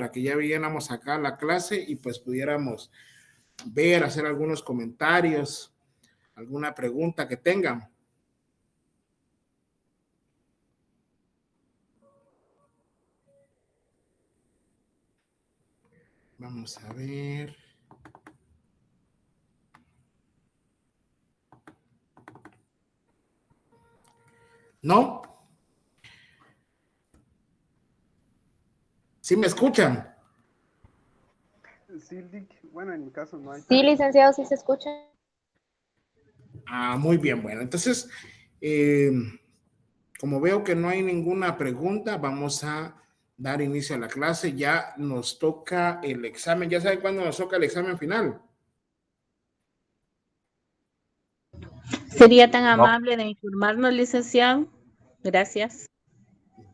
para que ya viéramos acá la clase y pues pudiéramos ver, hacer algunos comentarios, alguna pregunta que tengan. Vamos a ver. ¿No? ¿Sí me escuchan? Sí, bueno, en mi caso no hay. Sí, licenciado, sí se escucha. Ah, muy bien, bueno. Entonces, como veo que no hay ninguna pregunta, vamos a dar inicio a la clase. Ya nos toca el examen. ¿Ya sabe cuándo nos toca el examen final? ¿Sería tan amable de informarnos, licenciado? Gracias.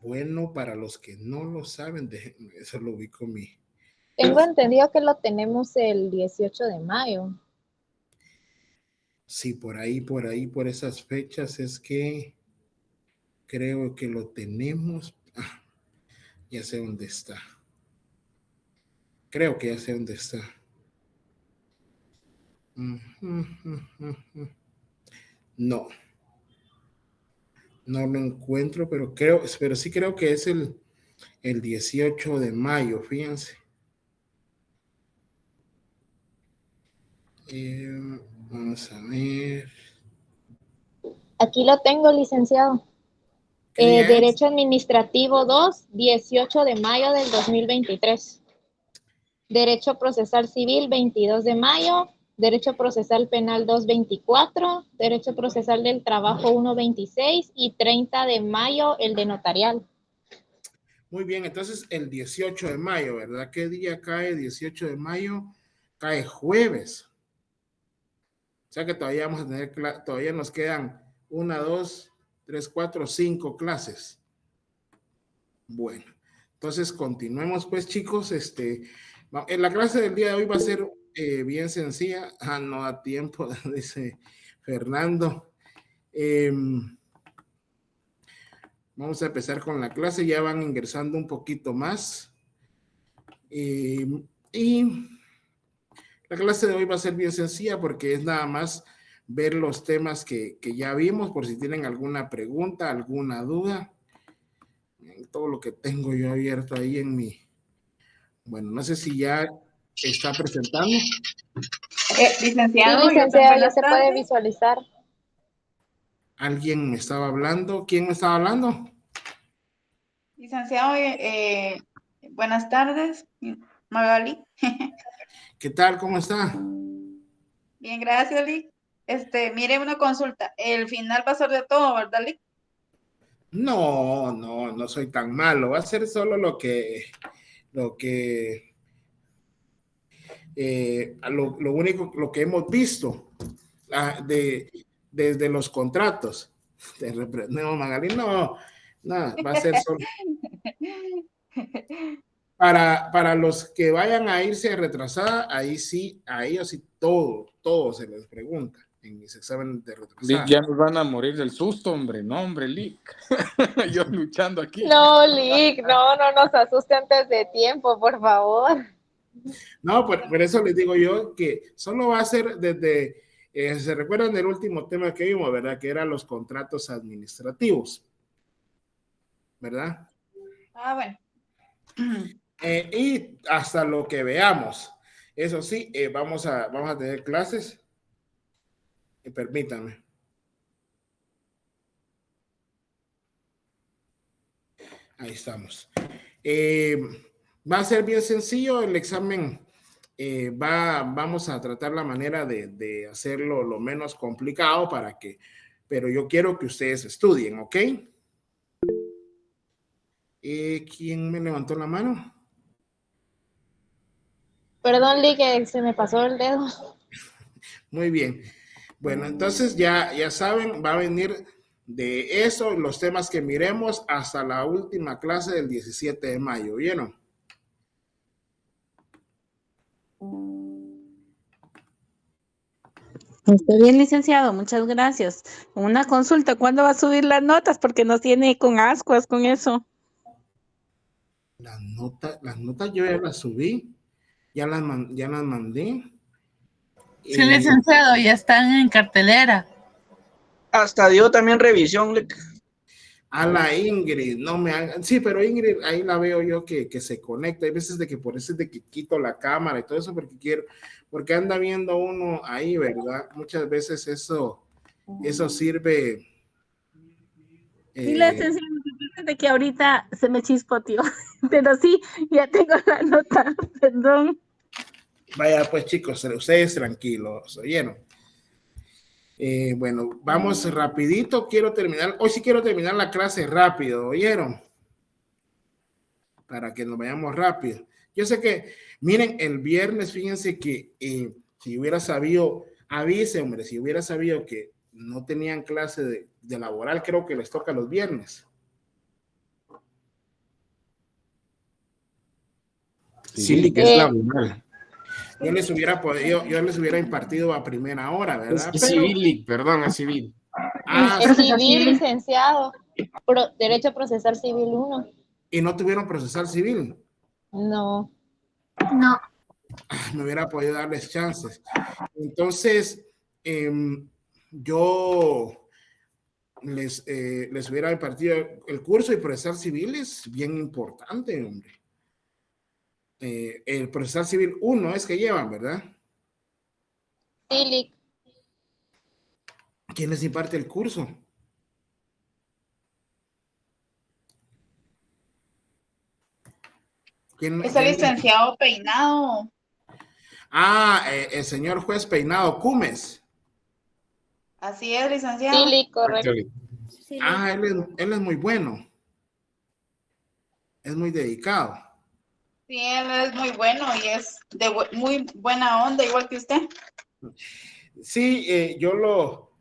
Bueno, para los que no lo saben, déjenme, eso lo ubico mi... Tengo entendido que lo tenemos el 18 de mayo. Sí, por ahí, por esas fechas es que creo que lo tenemos. Ah, ya sé dónde está. Creo que ya sé dónde está. No. No lo encuentro, pero sí creo que es el 18 de mayo, fíjense. Vamos a ver. Aquí lo tengo, licenciado. Derecho Administrativo 2, 18 de mayo del 2023. Derecho Procesal Civil, 22 de mayo. Derecho Procesal Penal 224. Derecho Procesal del Trabajo 126. Y 30 de mayo el de notarial. Muy bien, entonces el 18 de mayo, ¿verdad? ¿Qué día cae 18 de mayo? Cae jueves. O sea que todavía vamos a tener, todavía nos quedan 1, 2, 3, 4, 5 clases. Bueno, entonces continuemos pues, chicos. En la clase del día de hoy va a ser bien sencilla. Ah, no da tiempo, dice Fernando. Vamos a empezar con la clase, ya van ingresando un poquito más. Y la clase de hoy va a ser bien sencilla porque es nada más ver los temas que ya vimos, por si tienen alguna pregunta, alguna duda. Todo lo que tengo yo abierto ahí en mi... Bueno, no sé si ya está presentando. Licenciado, sí, licenciado, ya se tardes. puede visualizar. ¿Alguien me estaba hablando? ¿Quién me estaba hablando? Licenciado, buenas tardes, Magali. ¿Qué tal? ¿Cómo está? Bien, gracias, Lick. Mire, una consulta. El final va a ser de todo, ¿verdad, Lick? No soy tan malo. Va a ser solo lo único, lo que hemos visto desde los contratos. No, Magali, no, va a ser solo. Para los que vayan a irse retrasada, ahí sí, a ellos sí todo se les pregunta en mis exámenes de retrasada. Lick, ya nos van a morir del susto, hombre. No, hombre, Lick. Yo luchando aquí. No, Lick, no nos asuste antes de tiempo, por favor. No, por eso les digo yo que solo va a ser desde, se recuerdan del último tema que vimos, ¿verdad? Que eran los contratos administrativos, ¿verdad? Ah, bueno. Y hasta lo que veamos. Eso sí, vamos a tener clases. Permítanme. Ahí estamos. Va a ser bien sencillo el examen. Vamos a tratar la manera de hacerlo lo menos complicado pero yo quiero que ustedes estudien, ¿ok? ¿Quién me levantó la mano? Perdón, Lick, que se me pasó el dedo. Muy bien. Bueno, entonces ya saben, va a venir de eso, los temas que miremos hasta la última clase del 17 de mayo, ¿vieron? Está bien, licenciado, muchas gracias. Una consulta, ¿cuándo va a subir las notas? Porque nos tiene con ascuas con eso. Las notas yo ya las subí, ya las mandé. Sí, licenciado, ya están en cartelera. Hasta dio también revisión. A la Ingrid, no me hagan, sí, pero Ingrid, ahí la veo yo que se conecta. Hay veces de que por eso es de que quito la cámara y todo eso porque anda viendo uno ahí, ¿verdad? Muchas veces eso sirve. Sí, licenciado, de que ahorita se me chispoteó, pero sí, ya tengo la nota, perdón. Vaya, pues chicos, ustedes tranquilos, ¿oyeron? Bueno, vamos rapidito, hoy sí quiero terminar la clase rápido, ¿oyeron? Para que nos vayamos rápido. Yo sé que, miren, el viernes, fíjense que si hubiera sabido, avise, hombre, si hubiera sabido que no tenían clase de laboral, creo que les toca los viernes. Sí, que es laboral. Yo les hubiera impartido a primera hora, ¿verdad? Es civil, perdón, a civil. Es civil, licenciado. Derecho a procesar civil 1. ¿Y no tuvieron procesar civil? No. Me hubiera podido darles chances. Entonces, yo les hubiera impartido el curso y procesar civil es bien importante, hombre. El procesar civil 1 es que llevan, ¿verdad? Sí, ¿Quién les imparte el curso? Es el licenciado Peinado. El señor juez Peinado Cumes. Así es, licenciado. Sí, correcto. Él es muy bueno. Es muy dedicado. Sí, él es muy bueno y es de muy buena onda, igual que usted. Sí, yo lo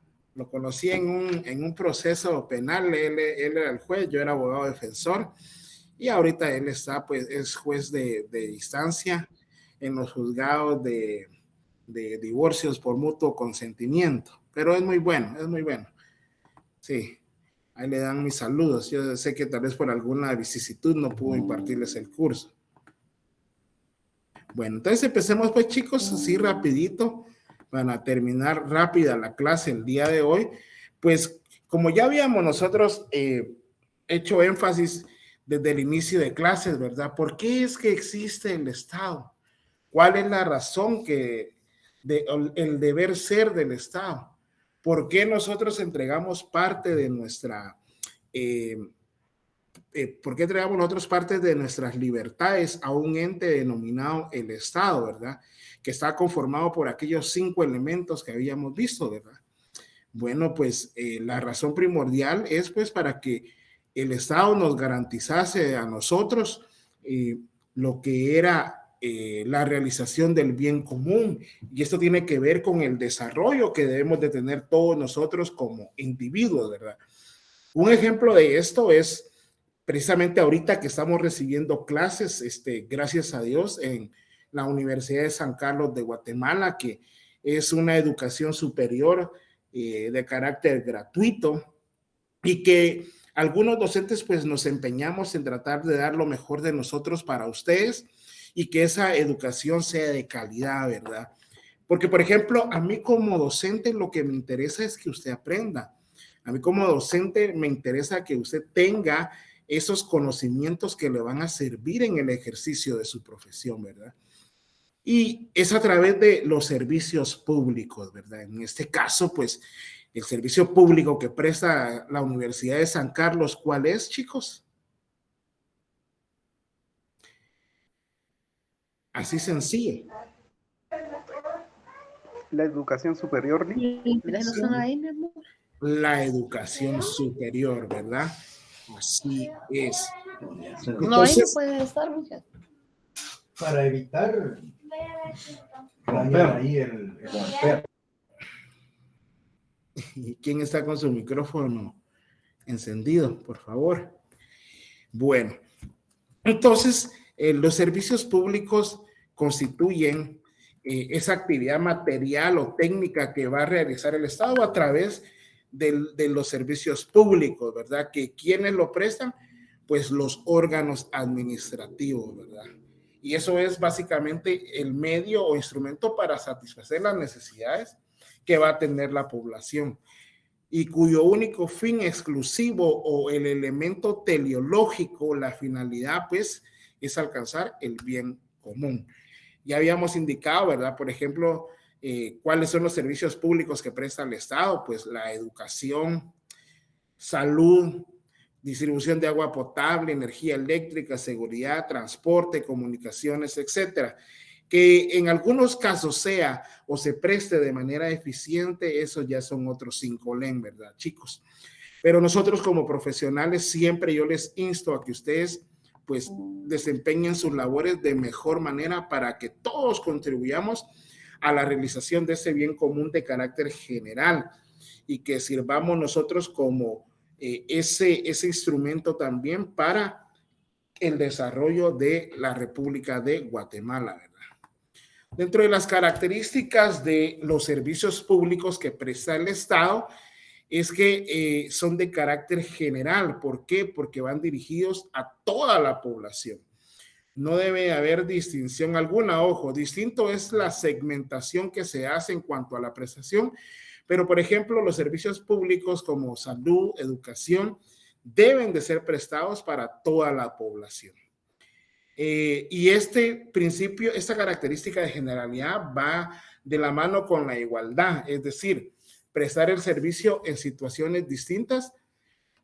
conocí en un proceso penal. Él era el juez, yo era abogado defensor. Y ahorita él está, pues, es juez de instancia en los juzgados de divorcios por mutuo consentimiento. Pero es muy bueno, es muy bueno. Sí, ahí le dan mis saludos. Yo sé que tal vez por alguna vicisitud no pudo impartirles el curso. Bueno, entonces empecemos pues, chicos, así rapidito, para terminar rápida la clase el día de hoy. Pues, como ya habíamos nosotros hecho énfasis desde el inicio de clases, ¿verdad? ¿Por qué es que existe el Estado? ¿Cuál es la razón el deber ser del Estado? ¿Por qué nosotros entregamos parte de nuestra... ¿por qué entregamos nosotros parte de nuestras libertades a un ente denominado el Estado, ¿verdad? Que está conformado por aquellos 5 elementos que habíamos visto, ¿verdad? Bueno, pues la razón primordial es pues para que el Estado nos garantizase a nosotros lo que era la realización del bien común, y esto tiene que ver con el desarrollo que debemos de tener todos nosotros como individuos, ¿verdad? Un ejemplo de esto es precisamente ahorita que estamos recibiendo clases, gracias a Dios, en la Universidad de San Carlos de Guatemala, que es una educación superior de carácter gratuito, y que algunos docentes pues nos empeñamos en tratar de dar lo mejor de nosotros para ustedes y que esa educación sea de calidad, ¿verdad? Porque, por ejemplo, a mí como docente lo que me interesa es que usted aprenda. A mí como docente me interesa que usted tenga esos conocimientos que le van a servir en el ejercicio de su profesión, ¿verdad? Y es a través de los servicios públicos, ¿verdad? En este caso, pues, el servicio público que presta la Universidad de San Carlos, ¿cuál es, chicos? Así sencillo. La educación superior. La educación superior, ¿verdad? Así es. Entonces, no, ahí no puede estar, muchachos. Para evitar dañar ahí el ¿quién está con su micrófono encendido, por favor? Bueno, entonces los servicios públicos constituyen esa actividad material o técnica que va a realizar el Estado a través de los servicios públicos, ¿verdad? Que quienes lo prestan, pues los órganos administrativos, ¿verdad? Y eso es básicamente el medio o instrumento para satisfacer las necesidades que va a tener la población y cuyo único fin exclusivo o el elemento teleológico, la finalidad, pues, es alcanzar el bien común. Ya habíamos indicado, ¿verdad? Por ejemplo, cuáles son los servicios públicos que presta el Estado, pues la educación, salud, distribución de agua potable, energía eléctrica, seguridad, transporte, comunicaciones, etcétera. Que en algunos casos sea o se preste de manera eficiente, eso ya son otros 5 len, ¿verdad, chicos? Pero nosotros como profesionales siempre yo les insto a que ustedes pues desempeñen sus labores de mejor manera para que todos contribuyamos a la realización de ese bien común de carácter general y que sirvamos nosotros como ese instrumento también para el desarrollo de la República de Guatemala, ¿verdad? Dentro de las características de los servicios públicos que presta el Estado es que son de carácter general. ¿Por qué? Porque van dirigidos a toda la población. No debe haber distinción alguna. Ojo, distinto es la segmentación que se hace en cuanto a la prestación, pero por ejemplo, los servicios públicos como salud, educación, deben de ser prestados para toda la población. Y este principio, esta característica de generalidad va de la mano con la igualdad, es decir, prestar el servicio en situaciones distintas,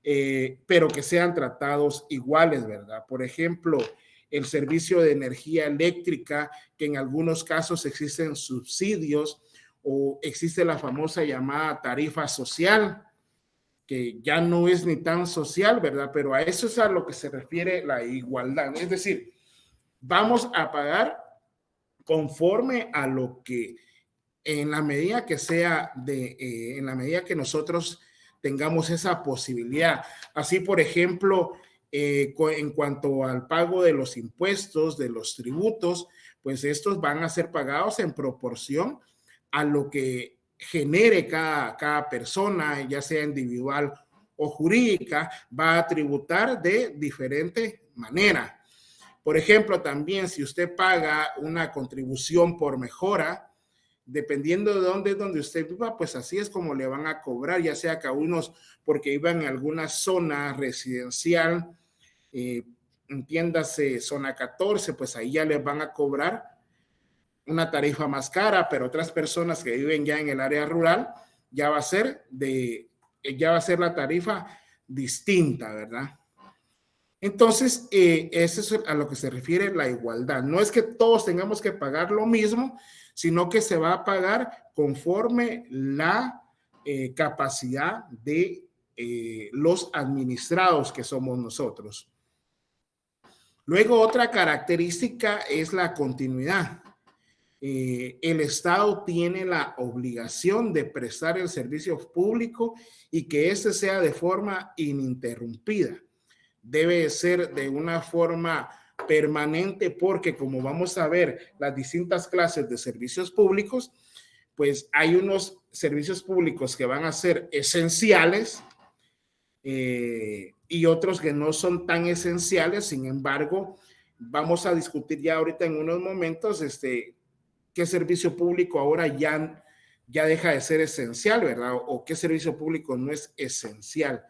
pero que sean tratados iguales, ¿verdad? Por ejemplo, el servicio de energía eléctrica, que en algunos casos existen subsidios o existe la famosa llamada tarifa social, que ya no es ni tan social, ¿verdad? Pero a eso es a lo que se refiere la igualdad. Es decir, vamos a pagar conforme a lo que en la medida que sea en la medida que nosotros tengamos esa posibilidad. Así, por ejemplo, en cuanto al pago de los impuestos, de los tributos, pues estos van a ser pagados en proporción a lo que genere cada persona, ya sea individual o jurídica, va a tributar de diferente manera. Por ejemplo, también si usted paga una contribución por mejora, dependiendo de donde usted viva, pues así es como le van a cobrar, ya sea que a unos porque iban en alguna zona residencial, entiéndase zona 14, pues ahí ya les van a cobrar una tarifa más cara, pero otras personas que viven ya en el área rural, ya va a ser la tarifa distinta, ¿verdad? Entonces, eso es a lo que se refiere la igualdad. No es que todos tengamos que pagar lo mismo, sino que se va a pagar conforme la capacidad de los administrados que somos nosotros. Luego, otra característica es la continuidad. El Estado tiene la obligación de prestar el servicio público y que este sea de forma ininterrumpida. Debe ser de una forma permanente porque, como vamos a ver las distintas clases de servicios públicos, pues hay unos servicios públicos que van a ser esenciales y otros que no son tan esenciales. Sin embargo, vamos a discutir ya ahorita en unos momentos qué servicio público ahora ya deja de ser esencial, ¿verdad? O qué servicio público no es esencial.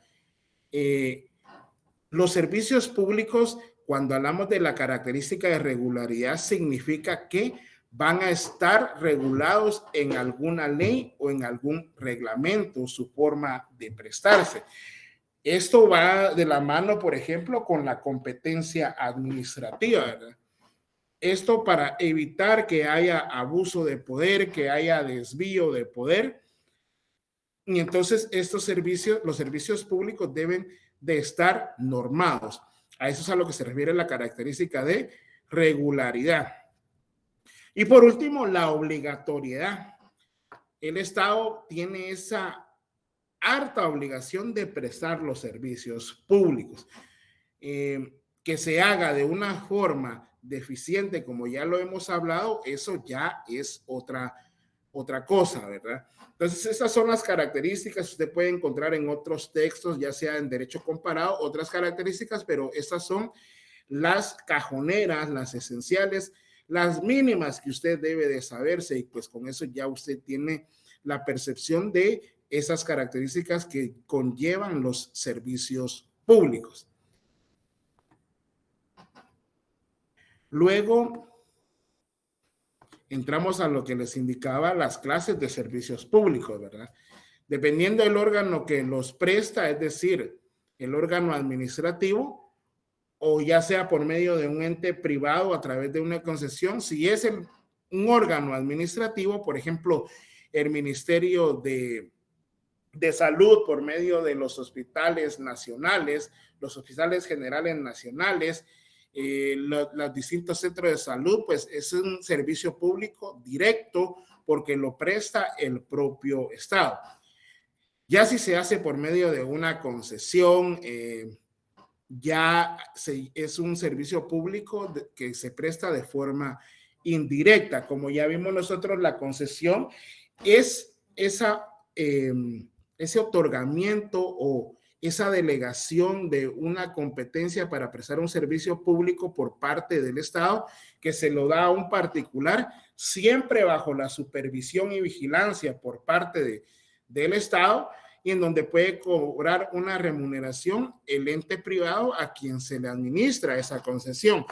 Los servicios públicos, cuando hablamos de la característica de regularidad, significa que van a estar regulados en alguna ley o en algún reglamento, su forma de prestarse. Esto va de la mano, por ejemplo, con la competencia administrativa, ¿verdad? Esto para evitar que haya abuso de poder, que haya desvío de poder. Y entonces estos servicios, los servicios públicos deben de estar normados. A eso es a lo que se refiere la característica de regularidad. Y por último, la obligatoriedad. El Estado tiene esa harta obligación de prestar los servicios públicos. Que se haga de una forma deficiente, como ya lo hemos hablado, eso ya es otra otra cosa, ¿verdad? Entonces, esas son las características que usted puede encontrar en otros textos, ya sea en derecho comparado, otras características, pero estas son las cajoneras, las esenciales, las mínimas que usted debe de saberse, y pues con eso ya usted tiene la percepción de esas características que conllevan los servicios públicos. Luego entramos a lo que les indicaba las clases de servicios públicos, ¿verdad? Dependiendo del órgano que los presta, es decir, el órgano administrativo, o ya sea por medio de un ente privado a través de una concesión, si es un órgano administrativo, por ejemplo, el Ministerio de Salud por medio de los hospitales nacionales, los hospitales generales nacionales, los distintos centros de salud, pues es un servicio público directo porque lo presta el propio Estado. Ya si se hace por medio de una concesión, es un servicio público que se presta de forma indirecta. Como ya vimos nosotros, la concesión es ese otorgamiento o esa delegación de una competencia para prestar un servicio público por parte del Estado que se lo da a un particular, siempre bajo la supervisión y vigilancia por parte del Estado, y en donde puede cobrar una remuneración el ente privado a quien se le administra esa concesión.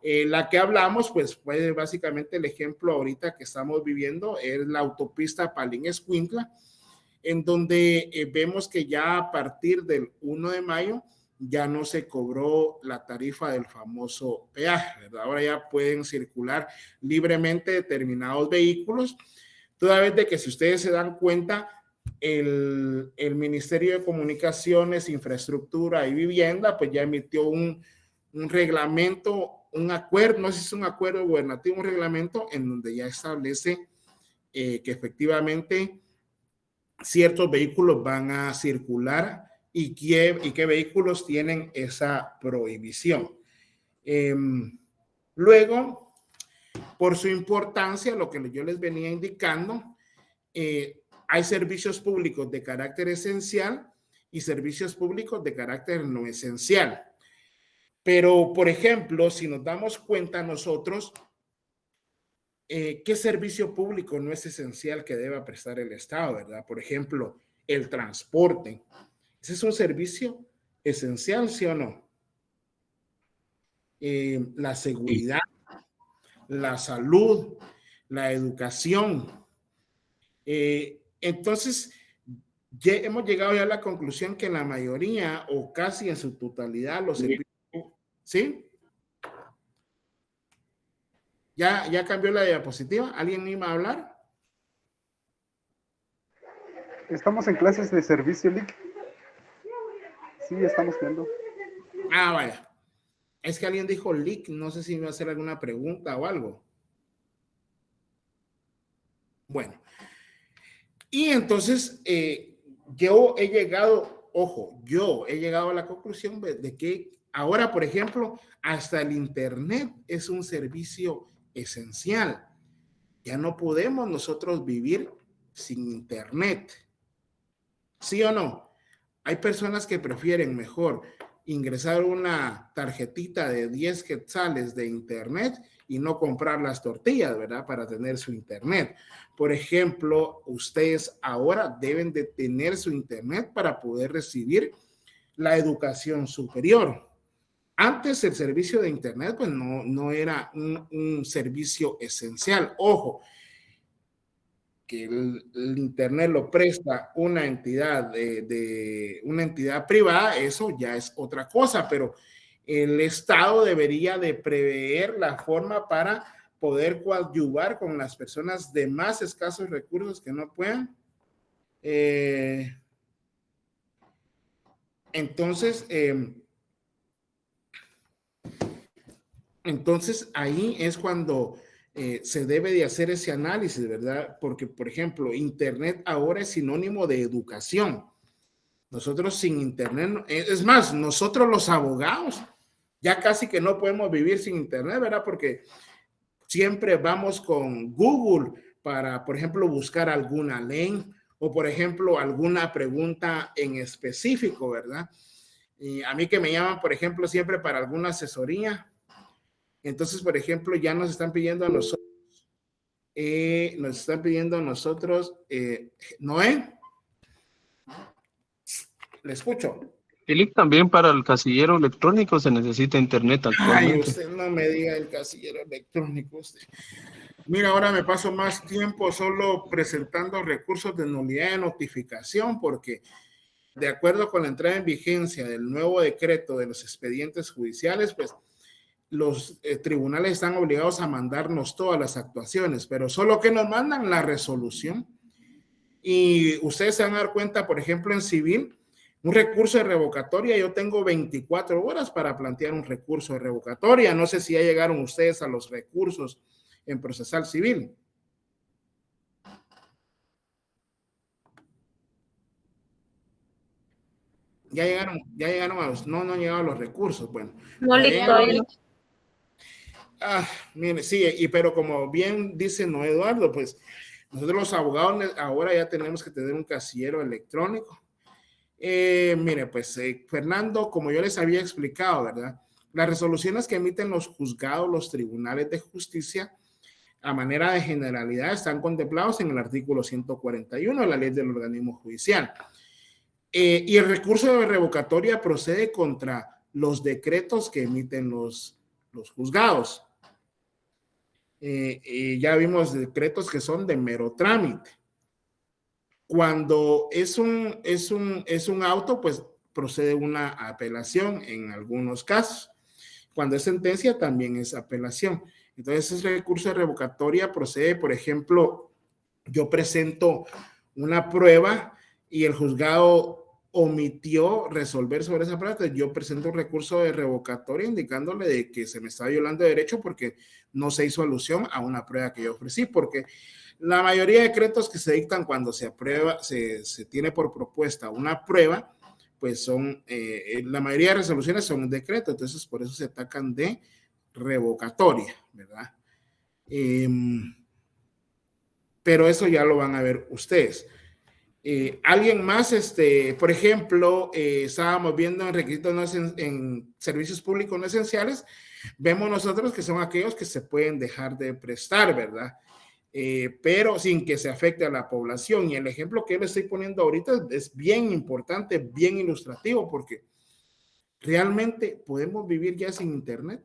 La que hablamos, pues fue básicamente el ejemplo ahorita que estamos viviendo, es la autopista Palín-Escuintla, en donde vemos que ya a partir del 1 de mayo ya no se cobró la tarifa del famoso peaje, ¿verdad? Ahora ya pueden circular libremente determinados vehículos, toda vez de que, si ustedes se dan cuenta, el Ministerio de Comunicaciones, Infraestructura y Vivienda pues ya emitió un reglamento, un acuerdo, no sé si es un acuerdo gubernativo, un reglamento en donde ya establece que efectivamente ciertos vehículos van a circular y qué vehículos tienen esa prohibición. Luego, por su importancia, lo que yo les venía indicando, hay servicios públicos de carácter esencial y servicios públicos de carácter no esencial. Pero, por ejemplo, si nos damos cuenta nosotros, ¿qué servicio público no es esencial que deba prestar el Estado, verdad? Por ejemplo, el transporte. ¿Ese es un servicio esencial, sí o no? La seguridad, la salud, la educación. Entonces, ya hemos llegado ya a la conclusión que en la mayoría o casi en su totalidad los servicios, ¿sí? ¿Ya cambió la diapositiva? ¿Alguien me iba a hablar? Estamos en clases de servicio, Lic. Sí, estamos viendo. Ah, vaya. Es que alguien dijo Lic, no sé si me va a hacer alguna pregunta o algo. Bueno. Y entonces yo he llegado a la conclusión de que ahora, por ejemplo, hasta el Internet es un servicio esencial. Ya no podemos nosotros vivir sin Internet. ¿Sí o no? Hay personas que prefieren mejor ingresar una tarjetita de 10 quetzales de Internet y no comprar las tortillas, ¿verdad? Para tener su Internet. Por ejemplo, ustedes ahora deben de tener su Internet para poder recibir la educación superior. Antes el servicio de Internet pues no era un servicio esencial. Ojo, que el Internet lo presta una entidad una entidad privada, eso ya es otra cosa, pero el Estado debería de prever la forma para poder coadyuvar con las personas de más escasos recursos que no puedan. Entonces ahí es cuando se debe de hacer ese análisis, ¿verdad? Porque, por ejemplo, Internet ahora es sinónimo de educación. Nosotros sin Internet, es más, nosotros los abogados ya casi que no podemos vivir sin Internet, ¿verdad? Porque siempre vamos con Google para, por ejemplo, buscar alguna ley o, por ejemplo, alguna pregunta en específico, ¿verdad? Y a mí que me llaman, por ejemplo, siempre para alguna asesoría. Entonces, por ejemplo, ya nos están pidiendo a nosotros, Noé, le escucho. Y también para el casillero electrónico se necesita internet actualmente. Ay, usted no me diga el casillero electrónico. Usted. Mira, ahora me paso más tiempo solo presentando recursos de nulidad de notificación porque de acuerdo con la entrada en vigencia del nuevo decreto de los expedientes judiciales, pues los tribunales están obligados a mandarnos todas las actuaciones, pero solo que nos mandan la resolución. Y ustedes se van a dar cuenta, por ejemplo, en civil, un recurso de revocatoria, yo tengo 24 horas para plantear un recurso de revocatoria. No sé si ya llegaron ustedes a los recursos en procesal civil. Ya llegaron a los, no han llegado a los recursos. Bueno. No le estoy. Mire, sí, pero como bien dice Noé Eduardo, pues nosotros los abogados ahora ya tenemos que tener un casillero electrónico. Mire, pues Fernando, como yo les había explicado, ¿verdad? Las resoluciones que emiten los juzgados, los tribunales de justicia, a manera de generalidad, están contemplados en el artículo 141 de la ley del organismo judicial. Y el recurso de revocatoria procede contra los decretos que emiten los juzgados. Ya vimos decretos que son de mero trámite. Cuando es un auto, pues procede una apelación en algunos casos. Cuando es sentencia, también es apelación. Entonces, ese recurso de revocatoria procede, por ejemplo, yo presento una prueba y el juzgado omitió resolver sobre esa prueba, yo presento un recurso de revocatoria indicándole de que se me está violando derecho porque no se hizo alusión a una prueba que yo ofrecí, porque la mayoría de decretos que se dictan cuando se aprueba, se tiene por propuesta una prueba, pues son, la mayoría de resoluciones son decretos, entonces por eso se atacan de revocatoria, ¿verdad? Pero eso ya lo van a ver ustedes. Alguien más, por ejemplo, estábamos viendo en requisitos en servicios públicos no esenciales, vemos nosotros que son aquellos que se pueden dejar de prestar, ¿verdad? Pero sin que se afecte a la población. Y el ejemplo que yo le estoy poniendo ahorita es bien importante, bien ilustrativo, porque realmente podemos vivir ya sin internet.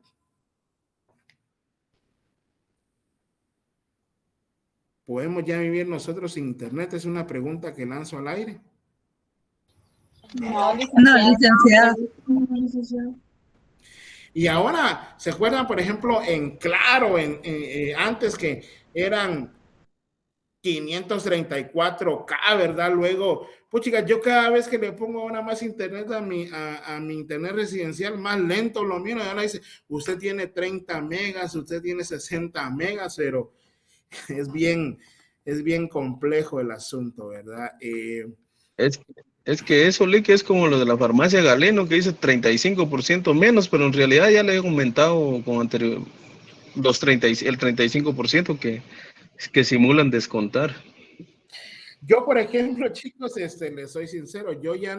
¿Podemos ya vivir nosotros sin internet? Es una pregunta que lanzo al aire. No, licenciado. Y ahora, ¿se acuerdan, por ejemplo, en Claro, antes que eran 534K, ¿verdad? Luego, puchica, yo cada vez que le pongo ahora más internet a mi internet residencial, más lento lo miro, y ahora dice, usted tiene 30 megas, usted tiene 60 megas, pero es bien complejo el asunto, ¿verdad? Es que eso, Lick, es como lo de la farmacia Galeno, que dice 35% menos, pero en realidad ya le he aumentado con anterior el 35% que simulan descontar. Yo, por ejemplo, chicos, les soy sincero, yo ya,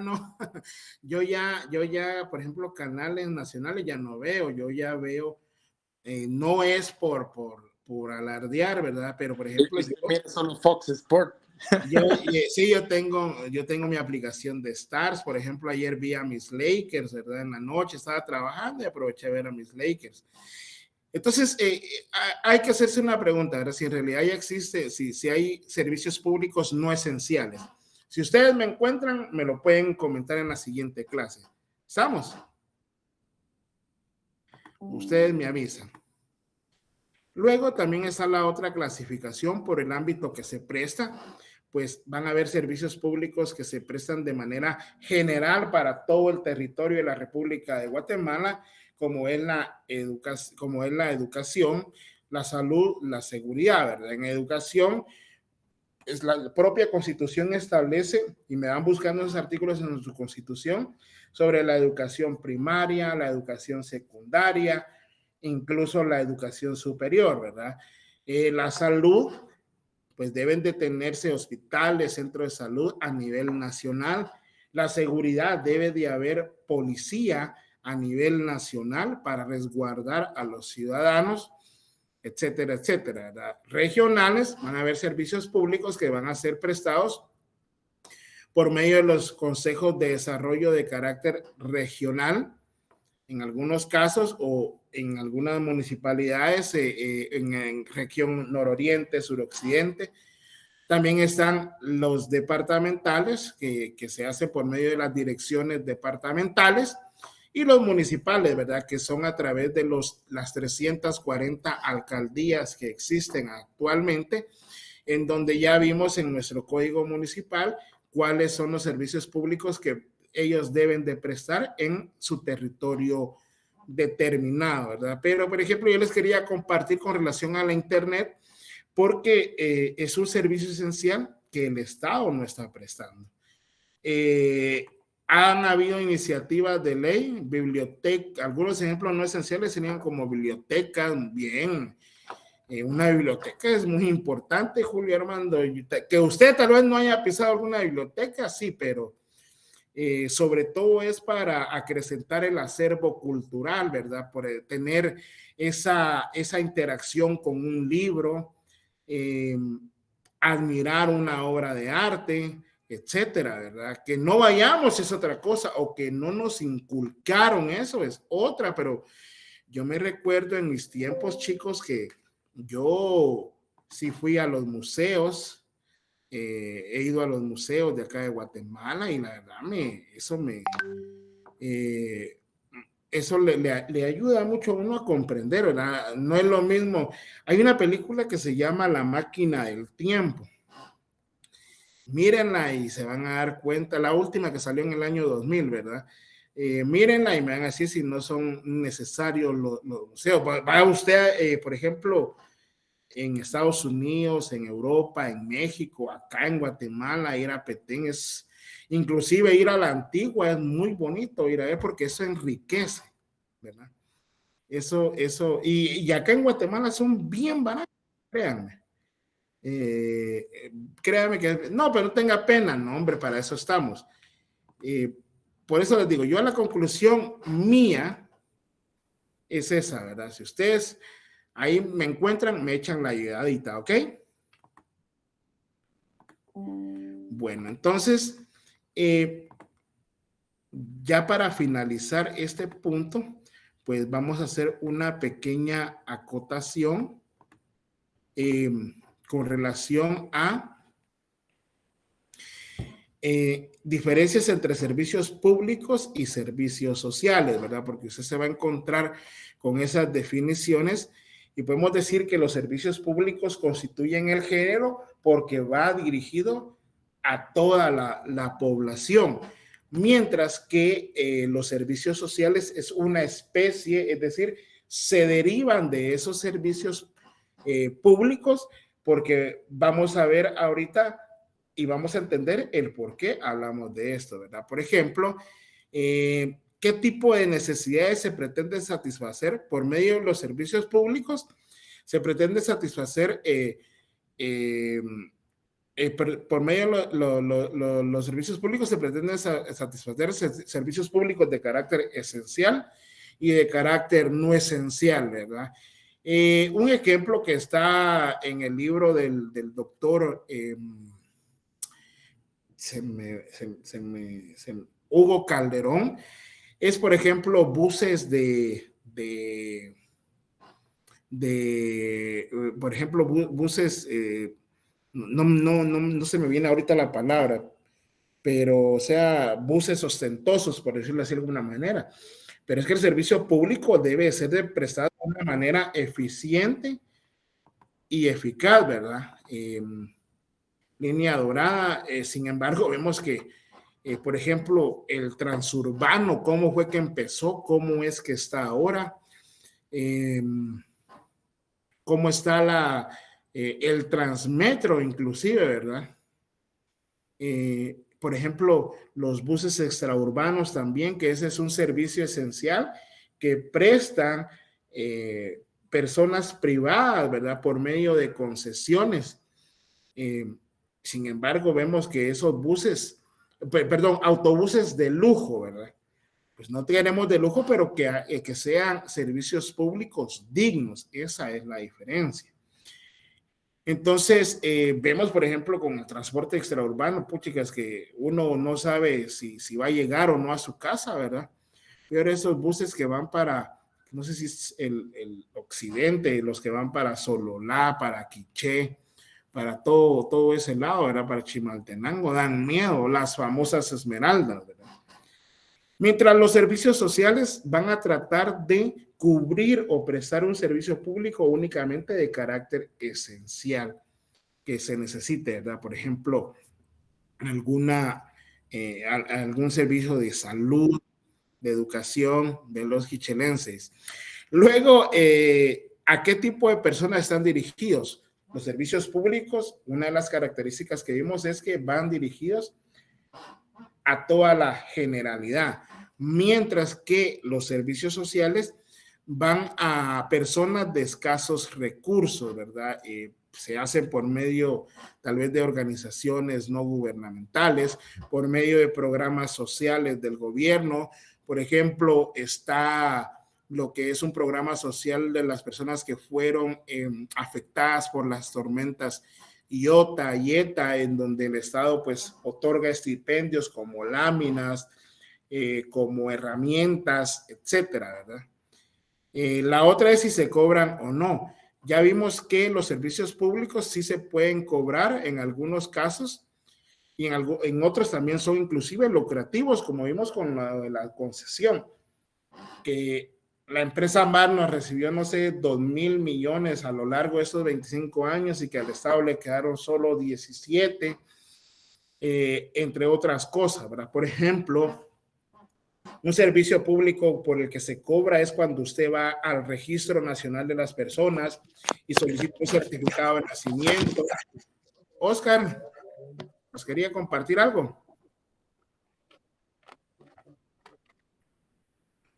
por ejemplo, canales nacionales ya no veo, yo ya veo, no es por alardear, ¿verdad? Pero, por ejemplo, solo Fox Sport. Sí, yo tengo mi aplicación de Stars, por ejemplo, ayer vi a mis Lakers, ¿verdad? En la noche estaba trabajando y aproveché a ver a mis Lakers. Entonces, hay que hacerse una pregunta, ¿verdad? Si en realidad ya existe, si hay servicios públicos no esenciales. Si ustedes me encuentran, me lo pueden comentar en la siguiente clase. ¿Estamos? Ustedes me avisan. Luego también está la otra clasificación por el ámbito que se presta, pues van a haber servicios públicos que se prestan de manera general para todo el territorio de la República de Guatemala, como es la educación, la salud, la seguridad, ¿verdad? En educación, la propia Constitución establece, y me van buscando esos artículos en su Constitución, sobre la educación primaria, la educación incluso la educación superior, ¿verdad? La salud, pues deben de tenerse hospitales, centros de salud a nivel nacional. La seguridad, debe de haber policía a nivel nacional para resguardar a los ciudadanos, etcétera, etcétera, ¿verdad? Regionales, van a haber servicios públicos que van a ser prestados por medio de los consejos de desarrollo de carácter regional, en algunos casos, o en algunas municipalidades en región nororiente, suroccidente. También están los departamentales, que se hace por medio de las direcciones departamentales, y los municipales, ¿verdad? Que son a través de las 340 alcaldías que existen actualmente, en donde ya vimos en nuestro código municipal cuáles son los servicios públicos que ellos deben de prestar en su territorio determinado, ¿verdad? Pero, por ejemplo, yo les quería compartir con relación a la Internet, porque es un servicio esencial que el Estado no está prestando. Han habido iniciativas de ley, bibliotecas, algunos ejemplos no esenciales serían como bibliotecas, bien. Una biblioteca es muy importante, Julio Armando, que usted tal vez no haya pisado alguna biblioteca, sí, pero sobre todo es para acrecentar el acervo cultural, ¿verdad? Por tener esa interacción con un libro, admirar una obra de arte, etcétera, ¿verdad? Que no vayamos es otra cosa, o que no nos inculcaron eso es otra, pero yo me recuerdo en mis tiempos, chicos, que yo sí fui a los museos, he ido a los museos de acá de Guatemala, y la verdad eso le ayuda mucho a uno a comprender, ¿verdad? No es lo mismo. Hay una película que se llama La máquina del tiempo. Mírenla y se van a dar cuenta, la última que salió en el año 2000, ¿verdad? Mírenla y me van a decir si no son necesarios los museos. Va usted, por ejemplo, en Estados Unidos, en Europa, en México, acá en Guatemala, ir a Petén inclusive ir a la Antigua es muy bonito ir a ver, porque eso enriquece, ¿verdad? Eso, y acá en Guatemala son bien baratos, créanme. Créanme que, no, pero no tenga pena, no, hombre, para eso estamos. Por eso les digo, yo la conclusión mía es esa, ¿verdad? Si ustedes ahí me encuentran, me echan la ayudadita, ¿ok? Bueno, entonces, ya para finalizar este punto, pues vamos a hacer una pequeña acotación con relación a diferencias entre servicios públicos y servicios sociales, ¿verdad? Porque usted se va a encontrar con esas definiciones, y podemos decir que los servicios públicos constituyen el género porque va dirigido a toda la población, mientras que los servicios sociales es una especie, es decir, se derivan de esos servicios públicos, porque vamos a ver ahorita y vamos a entender el por qué hablamos de esto, ¿verdad? Por ejemplo, ¿qué tipo de necesidades se pretende satisfacer por medio de los servicios públicos? Se pretende satisfacer por medio de los servicios públicos, se pretende satisfacer servicios públicos de carácter esencial y de carácter no esencial, ¿verdad? Un ejemplo que está en el libro del doctor Hugo Calderón es, por ejemplo, buses por ejemplo, buses, no se me viene ahorita la palabra, pero o sea, buses ostentosos, por decirlo así de alguna manera. Pero es que el servicio público debe ser prestado de una manera eficiente y eficaz, ¿verdad? Línea dorada, sin embargo, vemos que, por ejemplo, el transurbano, cómo fue que empezó, cómo es que está ahora, cómo está el Transmetro, inclusive, ¿verdad? Por ejemplo, los buses extraurbanos también, que ese es un servicio esencial que prestan personas privadas, ¿verdad? Por medio de concesiones. Sin embargo, vemos que esos buses, perdón, autobuses de lujo, ¿verdad? Pues no tenemos de lujo, pero que sean servicios públicos dignos. Esa es la diferencia. Entonces, vemos, por ejemplo, con el transporte extraurbano, puchicas, que uno no sabe si va a llegar o no a su casa, ¿verdad? Pero esos buses que van para, no sé si es el occidente, los que van para Sololá, para Quiché, para todo ese lado, ¿verdad? Para Chimaltenango, dan miedo, las famosas esmeraldas, ¿verdad? Mientras los servicios sociales van a tratar de cubrir o prestar un servicio público únicamente de carácter esencial que se necesite, ¿verdad? Por ejemplo, algún servicio de salud, de educación de los quichelenses. Luego, ¿a qué tipo de personas están dirigidos? Los servicios públicos, una de las características que vimos es que van dirigidos a toda la generalidad, mientras que los servicios sociales van a personas de escasos recursos, ¿verdad? Se hacen por medio tal vez de organizaciones no gubernamentales, por medio de programas sociales del gobierno. Por ejemplo, está lo que es un programa social de las personas que fueron afectadas por las tormentas Iota y Eta, en donde el Estado pues otorga estipendios como láminas, como herramientas, etcétera, ¿verdad? La otra es si se cobran o no. Ya vimos que los servicios públicos sí se pueden cobrar en algunos casos y en otros también son inclusive lucrativos, como vimos con la concesión, que la empresa MAR nos recibió, no sé, 2,000 millones a lo largo de estos 25 años y que al Estado le quedaron solo 17, entre otras cosas, ¿verdad? Por ejemplo, un servicio público por el que se cobra es cuando usted va al Registro Nacional de las Personas y solicita un certificado de nacimiento. Oscar, ¿nos quería compartir algo?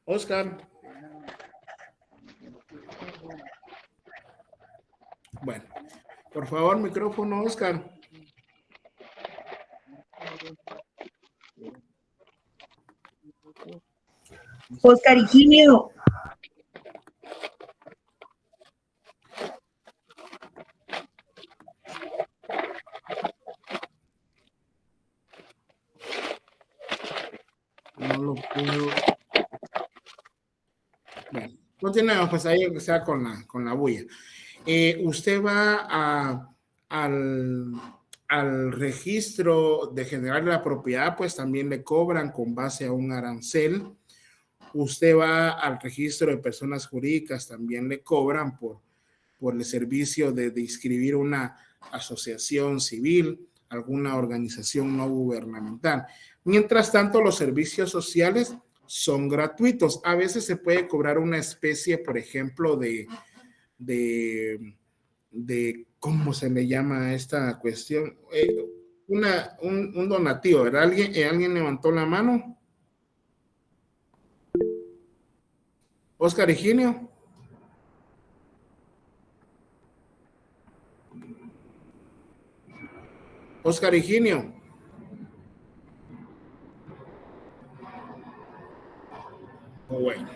Oscar. Bueno, por favor, micrófono, Oscar. Oscar Higinio. No lo puedo. Bueno, continuemos pues ahí, que sea con la bulla. Usted va al registro de general de la propiedad, pues también le cobran con base a un arancel. Usted va al registro de personas jurídicas, también le cobran por el servicio de inscribir una asociación civil, alguna organización no gubernamental. Mientras tanto, los servicios sociales son gratuitos. A veces se puede cobrar una especie, por ejemplo, de ¿cómo se le llama a esta cuestión? Un donativo, ¿verdad? ¿Alguien levantó la mano? Oscar Higinio. Oscar Higinio. Bueno.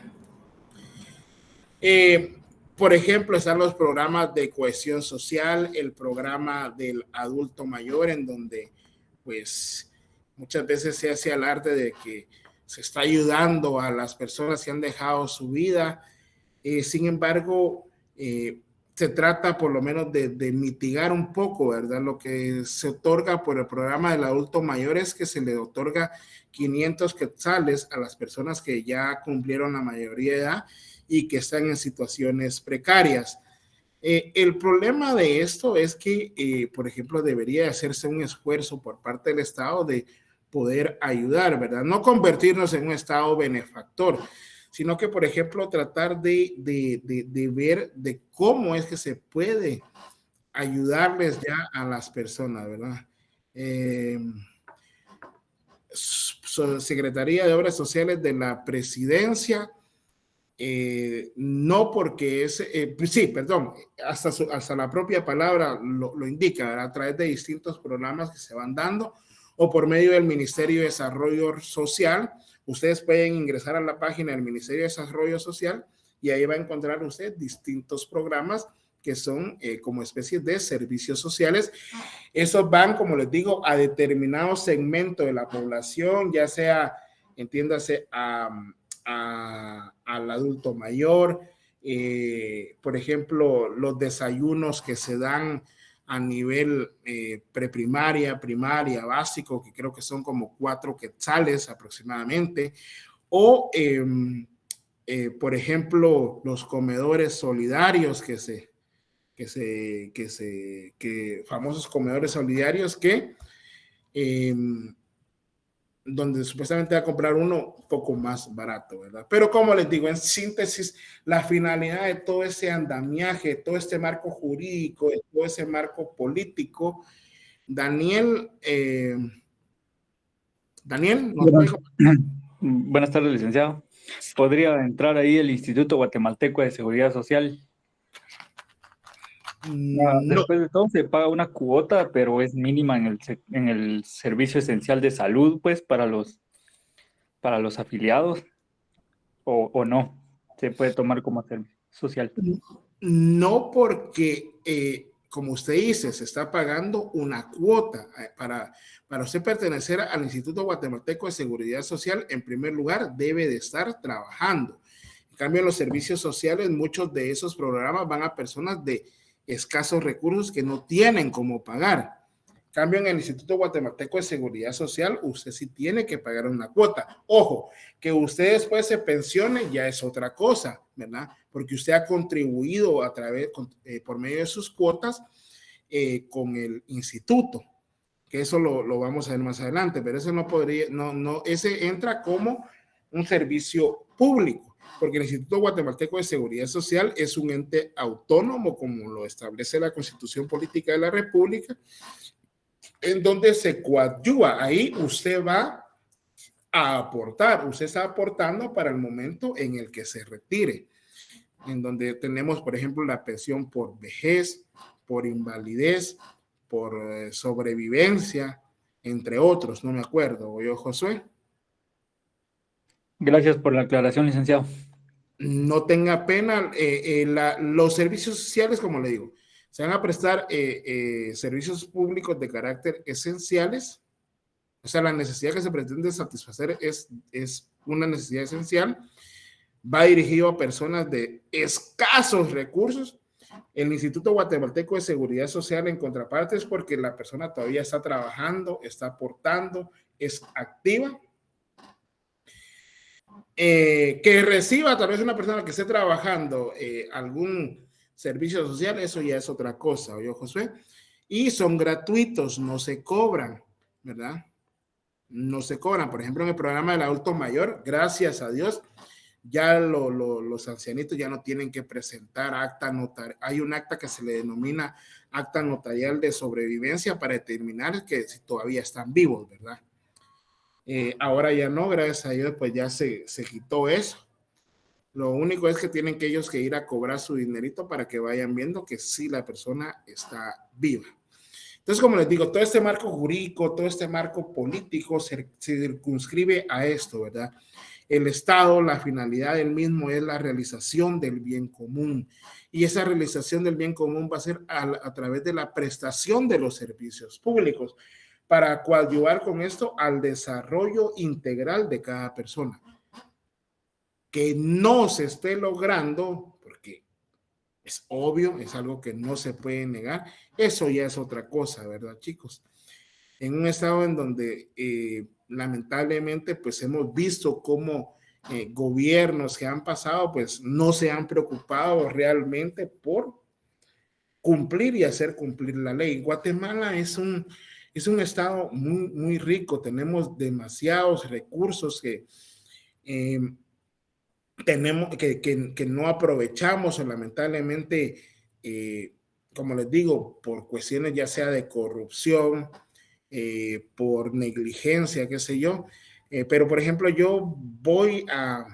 Por ejemplo, están los programas de cohesión social, el programa del adulto mayor, en donde pues muchas veces se hace alarde de que se está ayudando a las personas que han dejado su vida. Sin embargo, se trata por lo menos de mitigar un poco, ¿verdad? Lo que se otorga por el programa del adulto mayor es que se le otorga 500 quetzales a las personas que ya cumplieron la mayoría de edad y que están en situaciones precarias. El problema de esto es que, por ejemplo, debería hacerse un esfuerzo por parte del Estado de poder ayudar, ¿verdad? No convertirnos en un Estado benefactor, sino que, por ejemplo, tratar de ver de cómo es que se puede ayudarles ya a las personas, ¿verdad? Secretaría de Obras Sociales de la Presidencia no porque es, pues sí, perdón, hasta la propia palabra lo indica, ¿verdad? A través de distintos programas que se van dando o por medio del Ministerio de Desarrollo Social. Ustedes pueden ingresar a la página del Ministerio de Desarrollo Social y ahí va a encontrar usted distintos programas que son como especies de servicios sociales. Esos van, como les digo, a determinado segmento de la población, ya sea, entiéndase, al adulto mayor, por ejemplo, los desayunos que se dan a nivel preprimaria, primaria, básico, que creo que son como 4 quetzales aproximadamente, o por ejemplo, los comedores solidarios famosos comedores solidarios que donde supuestamente va a comprar uno un poco más barato, ¿verdad? Pero como les digo, en síntesis, la finalidad de todo ese andamiaje, todo este marco jurídico, de todo ese marco político, Daniel, buenas tardes, licenciado. ¿Podría entrar ahí el Instituto Guatemalteco de Seguridad Social? Después de todo se paga una cuota, pero es mínima en el servicio esencial de salud, pues, para los afiliados, o no, se puede tomar como servicio social. No, porque como usted dice, se está pagando una cuota para usted pertenecer al Instituto Guatemalteco de Seguridad Social. En primer lugar, debe de estar trabajando. En cambio, en los servicios sociales, muchos de esos programas van a personas de escasos recursos que no tienen cómo pagar. En cambio, en el Instituto Guatemalteco de Seguridad Social, usted sí tiene que pagar una cuota. Ojo, que usted después se pensione ya es otra cosa, ¿verdad? Porque usted ha contribuido por medio de sus cuotas con el instituto, que eso lo vamos a ver más adelante, pero eso no podría, ese entra como un servicio público, porque el Instituto Guatemalteco de Seguridad Social es un ente autónomo, como lo establece la Constitución Política de la República, en donde se coadyuva. Ahí usted va a aportar, usted está aportando para el momento en el que se retire, en donde tenemos, por ejemplo, la pensión por vejez, por invalidez, por sobrevivencia, entre otros, no me acuerdo. ¿O yo, Josué? Gracias por la aclaración, licenciado. No tenga pena, los servicios sociales, como le digo, se van a prestar servicios públicos de carácter esenciales. O sea, la necesidad que se pretende satisfacer es una necesidad esencial. Va dirigido a personas de escasos recursos. El Instituto Guatemalteco de Seguridad Social, en contraparte, es porque la persona todavía está trabajando, está aportando, es activa. Que reciba tal vez una persona que esté trabajando algún servicio social, eso ya es otra cosa, ¿oyó, Josué? Y son gratuitos, no se cobran, ¿verdad? No se cobran. Por ejemplo, en el programa del adulto mayor, gracias a Dios, ya los ancianitos ya no tienen que presentar acta notarial. Hay un acta que se le denomina acta notarial de sobrevivencia para determinar que si todavía están vivos, ¿verdad? Ahora ya no, gracias a Dios, pues ya se quitó eso. Lo único es que tienen que ellos que ir a cobrar su dinerito para que vayan viendo que sí la persona está viva. Entonces, como les digo, todo este marco jurídico, todo este marco político se circunscribe a esto, ¿verdad? El Estado, la finalidad del mismo es la realización del bien común, y esa realización del bien común va a ser a través de la prestación de los servicios públicos para coadyuvar con esto al desarrollo integral de cada persona. Que no se esté logrando, porque es obvio, es algo que no se puede negar, eso ya es otra cosa, ¿verdad, chicos? En un estado en donde lamentablemente pues hemos visto cómo gobiernos que han pasado pues no se han preocupado realmente por cumplir y hacer cumplir la ley. Guatemala es un estado muy, muy rico, tenemos demasiados recursos que tenemos que no aprovechamos, o lamentablemente, como les digo, por cuestiones ya sea de corrupción, por negligencia, qué sé yo. Pero, por ejemplo, yo voy a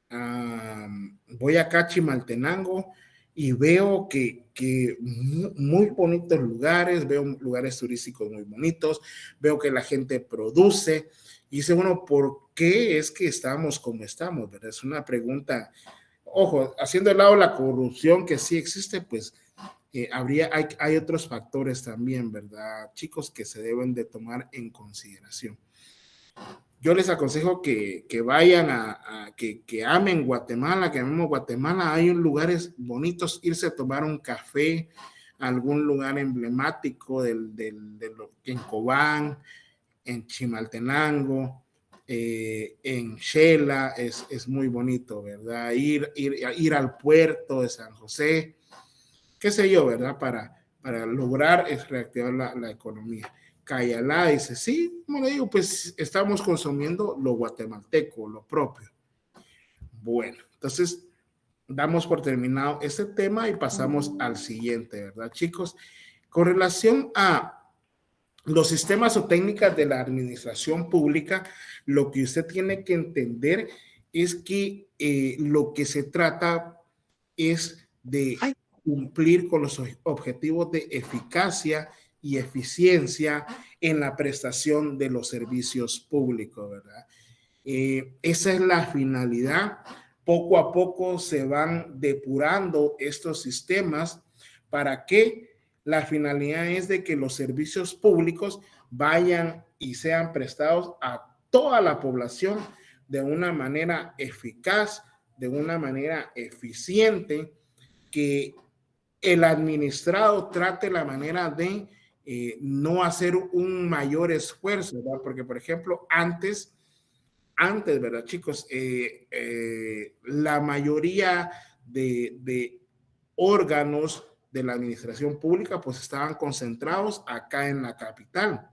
voy acá a Chimaltenango y veo que muy bonitos lugares, veo lugares turísticos muy bonitos, veo que la gente produce, y dice uno, ¿por qué es que estamos como estamos? ¿Verdad? Es una pregunta, ojo, haciendo de lado la corrupción que sí existe, pues hay otros factores también, ¿verdad, chicos, que se deben de tomar en consideración? Yo les aconsejo que vayan que amen Guatemala, que amemos Guatemala. Hay lugares bonitos, irse a tomar un café, algún lugar emblemático en Cobán, en Chimaltenango, en Xela, es muy bonito, ¿verdad? Ir al puerto de San José, qué sé yo, ¿verdad? Para lograr reactivar la economía. Cayalá dice, sí, como le digo, pues estamos consumiendo lo guatemalteco, lo propio. Bueno, entonces damos por terminado este tema y pasamos al siguiente, ¿verdad, chicos? Con relación a los sistemas o técnicas de la administración pública, lo que usted tiene que entender es que lo que se trata es de cumplir con los objetivos de eficacia y eficiencia en la prestación de los servicios públicos, ¿verdad? Esa es la finalidad. Poco a poco se van depurando estos sistemas para que la finalidad es de que los servicios públicos vayan y sean prestados a toda la población de una manera eficaz, de una manera eficiente, que el administrado trate la manera de no hacer un mayor esfuerzo, ¿verdad? Porque, por ejemplo, antes, ¿verdad, chicos? La mayoría de órganos de la administración pública, pues estaban concentrados acá en la capital.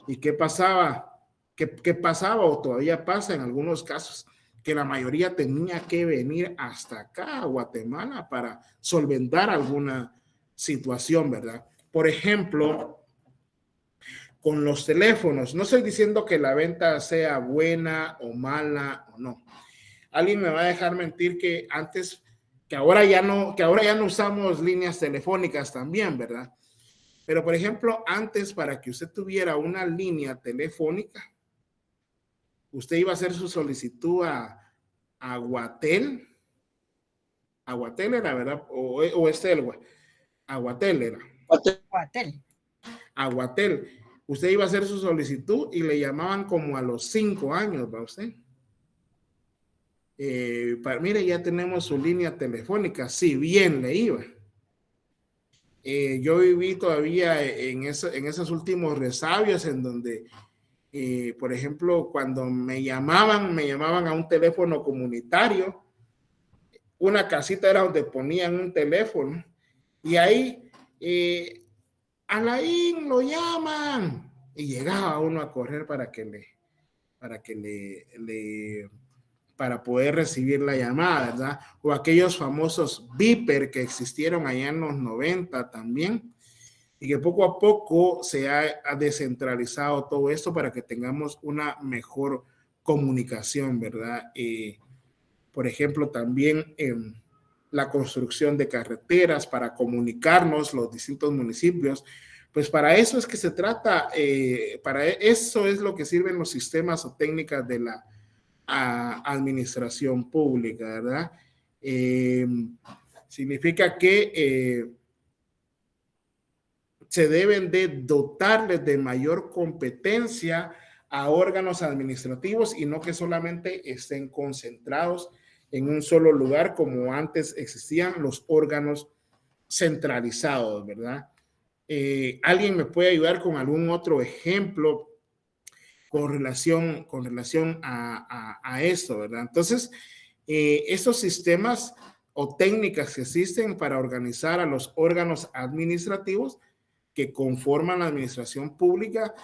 ¿Y qué pasaba? ¿Qué pasaba o todavía pasa en algunos casos? Que la mayoría tenía que venir hasta acá, a Guatemala, para solventar alguna situación, ¿verdad? Por ejemplo, con los teléfonos, no estoy diciendo que la venta sea buena o mala o no. Alguien me va a dejar mentir que antes, que ahora ya no usamos líneas telefónicas también, ¿verdad? Pero, por ejemplo, antes, para que usted tuviera una línea telefónica, usted iba a hacer su solicitud a Guatel. A Guatel era, ¿verdad? O Estelgua. A Guatel era. Guatel. A Guatel. Usted iba a hacer su solicitud y le llamaban como a los 5 años, ¿va usted? Mire, ya tenemos su línea telefónica, si bien le iba. Yo viví todavía en esos últimos resabios en donde, por ejemplo, cuando me llamaban a un teléfono comunitario, una casita era donde ponían un teléfono y ahí Alain lo llaman y llegaba uno a correr para poder recibir la llamada, ¿verdad? O aquellos famosos beeper que existieron allá en los 90 también, y que poco a poco se ha descentralizado todo esto para que tengamos una mejor comunicación, ¿verdad? Por ejemplo, también la construcción de carreteras para comunicarnos los distintos municipios, pues para eso es que se trata, para eso es lo que sirven los sistemas o técnicas de la administración pública, ¿verdad? Significa que se deben de dotarles de mayor competencia a órganos administrativos y no que solamente estén concentrados en un solo lugar como antes existían los órganos centralizados, ¿verdad? ¿Alguien me puede ayudar con algún otro ejemplo con relación a esto, ¿verdad? Entonces, estos sistemas o técnicas que existen para organizar a los órganos administrativos que conforman la administración pública,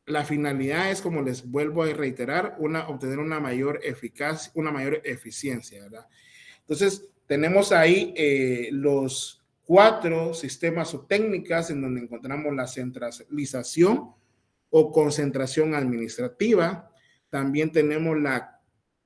la finalidad es, como les vuelvo a reiterar, obtener una mayor eficacia, una mayor eficiencia, ¿verdad? Entonces, tenemos ahí los 4 sistemas o técnicas en donde encontramos la centralización o concentración administrativa. También tenemos la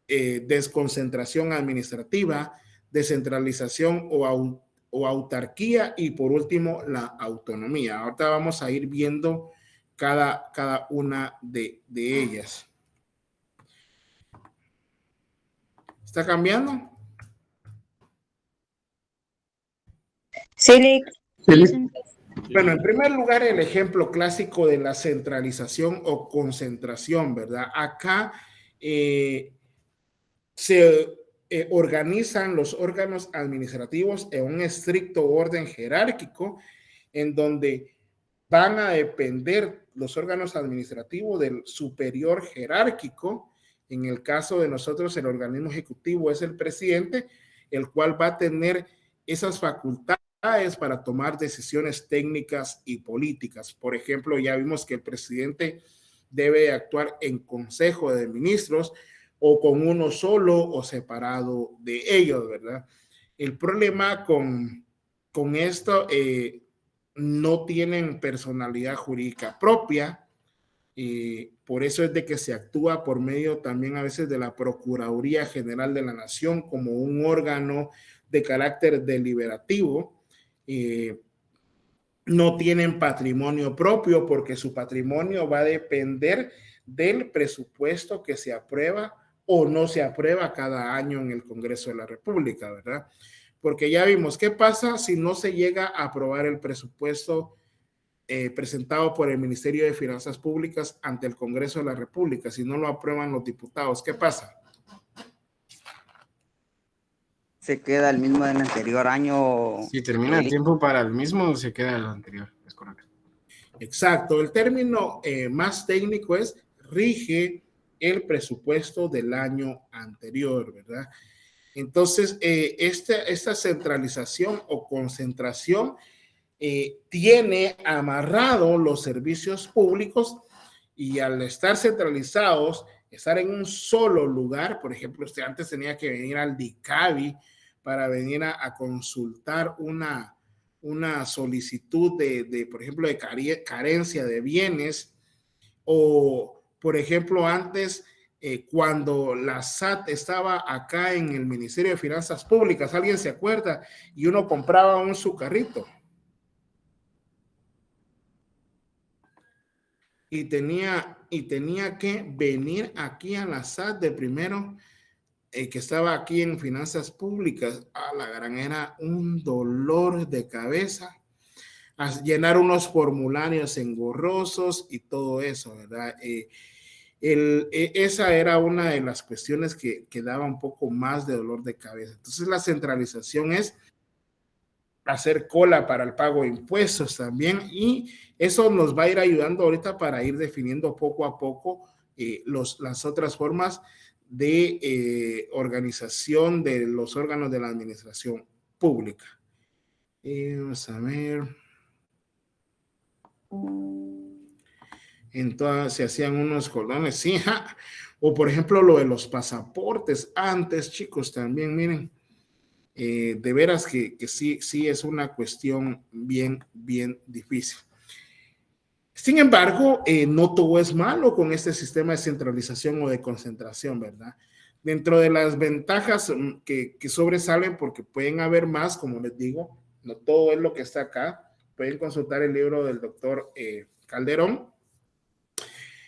desconcentración administrativa, descentralización o autarquía, y por último la autonomía. Ahorita vamos a ir viendo cada una de ellas. ¿Está cambiando? Sí. Bueno, en primer lugar, el ejemplo clásico de la centralización o concentración, ¿verdad? Acá se organizan los órganos administrativos en un estricto orden jerárquico, en donde van a depender los órganos administrativos del superior jerárquico. En el caso de nosotros, el organismo ejecutivo es el presidente, el cual va a tener esas facultades para tomar decisiones técnicas y políticas. Por ejemplo, ya vimos que el presidente debe actuar en consejo de ministros o con uno solo o separado de ellos, ¿verdad? El problema con esto, no tienen personalidad jurídica propia, por eso es de que se actúa por medio también a veces de la Procuraduría General de la Nación como un órgano de carácter deliberativo. No tienen patrimonio propio porque su patrimonio va a depender del presupuesto que se aprueba o no se aprueba cada año en el Congreso de la República, ¿verdad? Porque ya vimos qué pasa si no se llega a aprobar el presupuesto presentado por el Ministerio de Finanzas Públicas ante el Congreso de la República, si no lo aprueban los diputados. ¿Qué pasa? Se queda el mismo del anterior año. Si termina el tiempo para el mismo, se queda el anterior, es correcto. Exacto, el término más técnico es rige el presupuesto del año anterior, ¿verdad? Entonces, esta centralización o concentración tiene amarrado los servicios públicos, y al estar centralizados, estar en un solo lugar, por ejemplo, usted antes tenía que venir al DICABI para venir a consultar una solicitud de, por ejemplo, de carencia de bienes, o, por ejemplo, antes, cuando la SAT estaba acá en el Ministerio de Finanzas Públicas, ¿alguien se acuerda? Y uno compraba un sucarrito. Y tenía que venir aquí a la SAT de primero, que estaba aquí en Finanzas Públicas. A la gran, era un dolor de cabeza, a llenar unos formularios engorrosos y todo eso, ¿verdad? Esa era una de las cuestiones que daba un poco más de dolor de cabeza. Entonces, la centralización es hacer cola para el pago de impuestos también, y eso nos va a ir ayudando ahorita para ir definiendo poco a poco las otras formas de organización de los órganos de la administración pública. Vamos a ver. Entonces se hacían unos cordones, sí, ja. O por ejemplo lo de los pasaportes antes, chicos, también miren, de veras que sí es una cuestión bien difícil. Sin embargo, no todo es malo con este sistema de centralización o de concentración, ¿verdad? Dentro de las ventajas que sobresalen, porque pueden haber más, como les digo, no todo es lo que está acá. Pueden consultar el libro del doctor Calderón.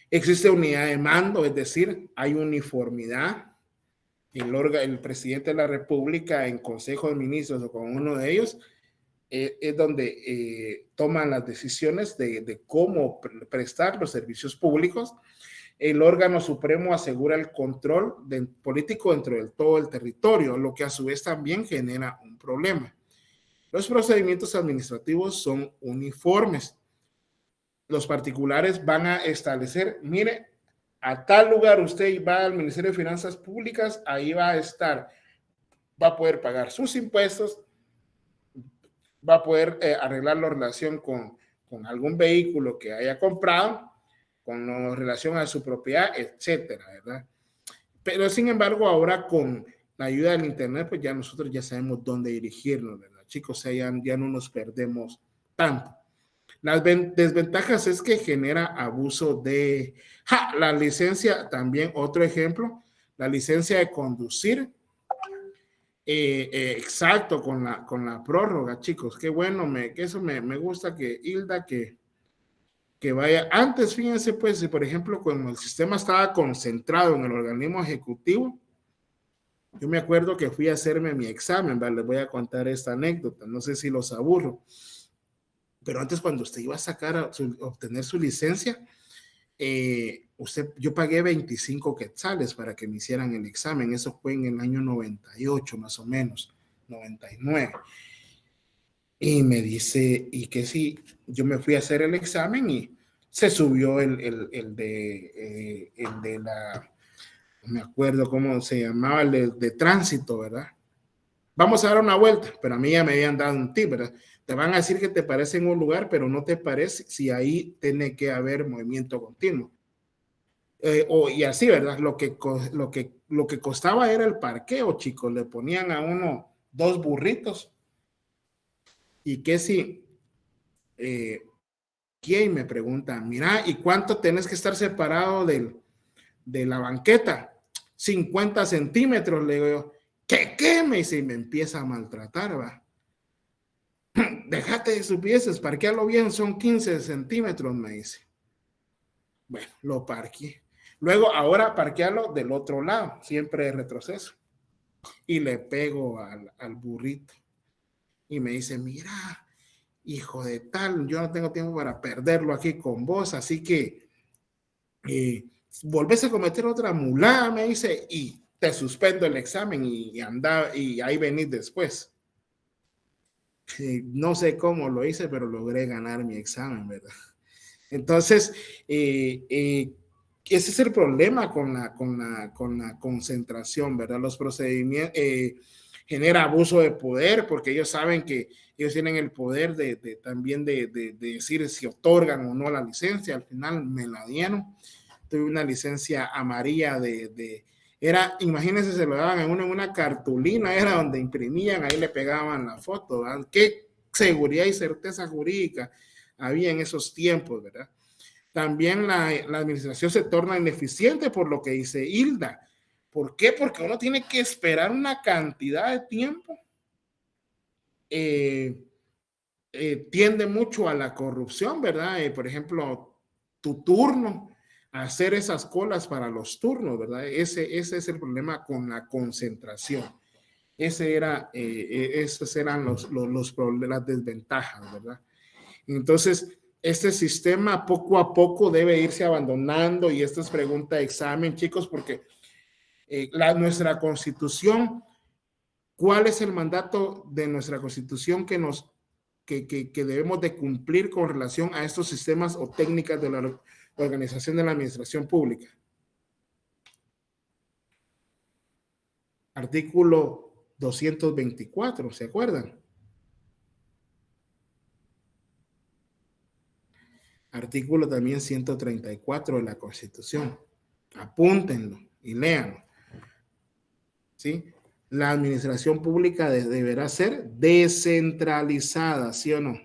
Existe unidad de mando, es decir, hay uniformidad. El presidente de la República en Consejo de Ministros o con uno de ellos es donde toman las decisiones de cómo prestar los servicios públicos. El órgano supremo asegura el control político dentro de todo el territorio, lo que a su vez también genera un problema. Los procedimientos administrativos son uniformes. Los particulares van a establecer, mire, a tal lugar usted va al Ministerio de Finanzas Públicas, ahí va a estar, va a poder pagar sus impuestos, va a poder arreglar la relación con algún vehículo que haya comprado, con relación a su propiedad, etcétera, ¿verdad? Pero sin embargo, ahora con la ayuda del internet, pues ya nosotros ya sabemos dónde dirigirnos, ¿verdad? Chicos, ya no nos perdemos tanto. Las desventajas es que genera abuso de la licencia, también otro ejemplo, la licencia de conducir. Exacto, con la prórroga, chicos. Qué bueno, que eso me gusta que Hilda que vaya. Antes, fíjense, pues, si por ejemplo, cuando el sistema estaba concentrado en el organismo ejecutivo, yo me acuerdo que fui a hacerme mi examen, ¿vale? Les voy a contar esta anécdota, no sé si los aburro, pero antes cuando usted iba a sacar, obtener su licencia, yo pagué 25 quetzales para que me hicieran el examen. Eso fue en el año 98 más o menos, 99. Y me dice, y que sí, yo me fui a hacer el examen y se subió el de la, no me acuerdo cómo se llamaba, el de tránsito, ¿verdad? Vamos a dar una vuelta, pero a mí ya me habían dado un tip, ¿verdad? Te van a decir que te parece en un lugar, pero no te parece si ahí tiene que haber movimiento continuo. Y así, ¿verdad? Lo que costaba era el parqueo, chicos. Le ponían a uno 2 burritos. Y que si, ¿quién me pregunta? Mira, ¿y cuánto tenés que estar separado de la banqueta? 50 centímetros, le digo yo. ¿Qué? Me dice, y me empieza a maltratar, va. Déjate de estupideces, parquealo bien, son 15 centímetros, me dice. Bueno, lo parqué. Luego, ahora parquealo del otro lado, siempre de retroceso. Y le pego al burrito. Y me dice, mira, hijo de tal, yo no tengo tiempo para perderlo aquí con vos, así que volvés a cometer otra mulada, me dice, y te suspendo el examen y anda, y ahí venís después. No sé cómo lo hice, pero logré ganar mi examen, ¿verdad? Entonces, ese es el problema con la concentración, ¿verdad? Los procedimientos genera abuso de poder porque ellos saben que ellos tienen el poder también de decir si otorgan o no la licencia. Al final me la dieron. Tuve una licencia amarilla imagínense, se lo daban en una cartulina, era donde imprimían, ahí le pegaban la foto, ¿verdad? Qué seguridad y certeza jurídica había en esos tiempos, ¿verdad? También la administración se torna ineficiente por lo que dice Hilda. ¿Por qué? Porque uno tiene que esperar una cantidad de tiempo. Tiende mucho a la corrupción, ¿verdad? Por ejemplo, tu turno, hacer esas colas para los turnos, ¿verdad? Ese es el problema con la concentración. Esos eran los problemas, las desventajas, ¿verdad? Entonces, este sistema poco a poco debe irse abandonando, y esta es pregunta de examen, chicos, porque nuestra Constitución, ¿cuál es el mandato de nuestra Constitución que debemos de cumplir con relación a estos sistemas o técnicas de la organización de la administración pública? Artículo 224, ¿se acuerdan? Artículo también 134 de la Constitución. Apúntenlo y léanlo. ¿Sí? La administración pública deberá ser descentralizada, ¿sí o no?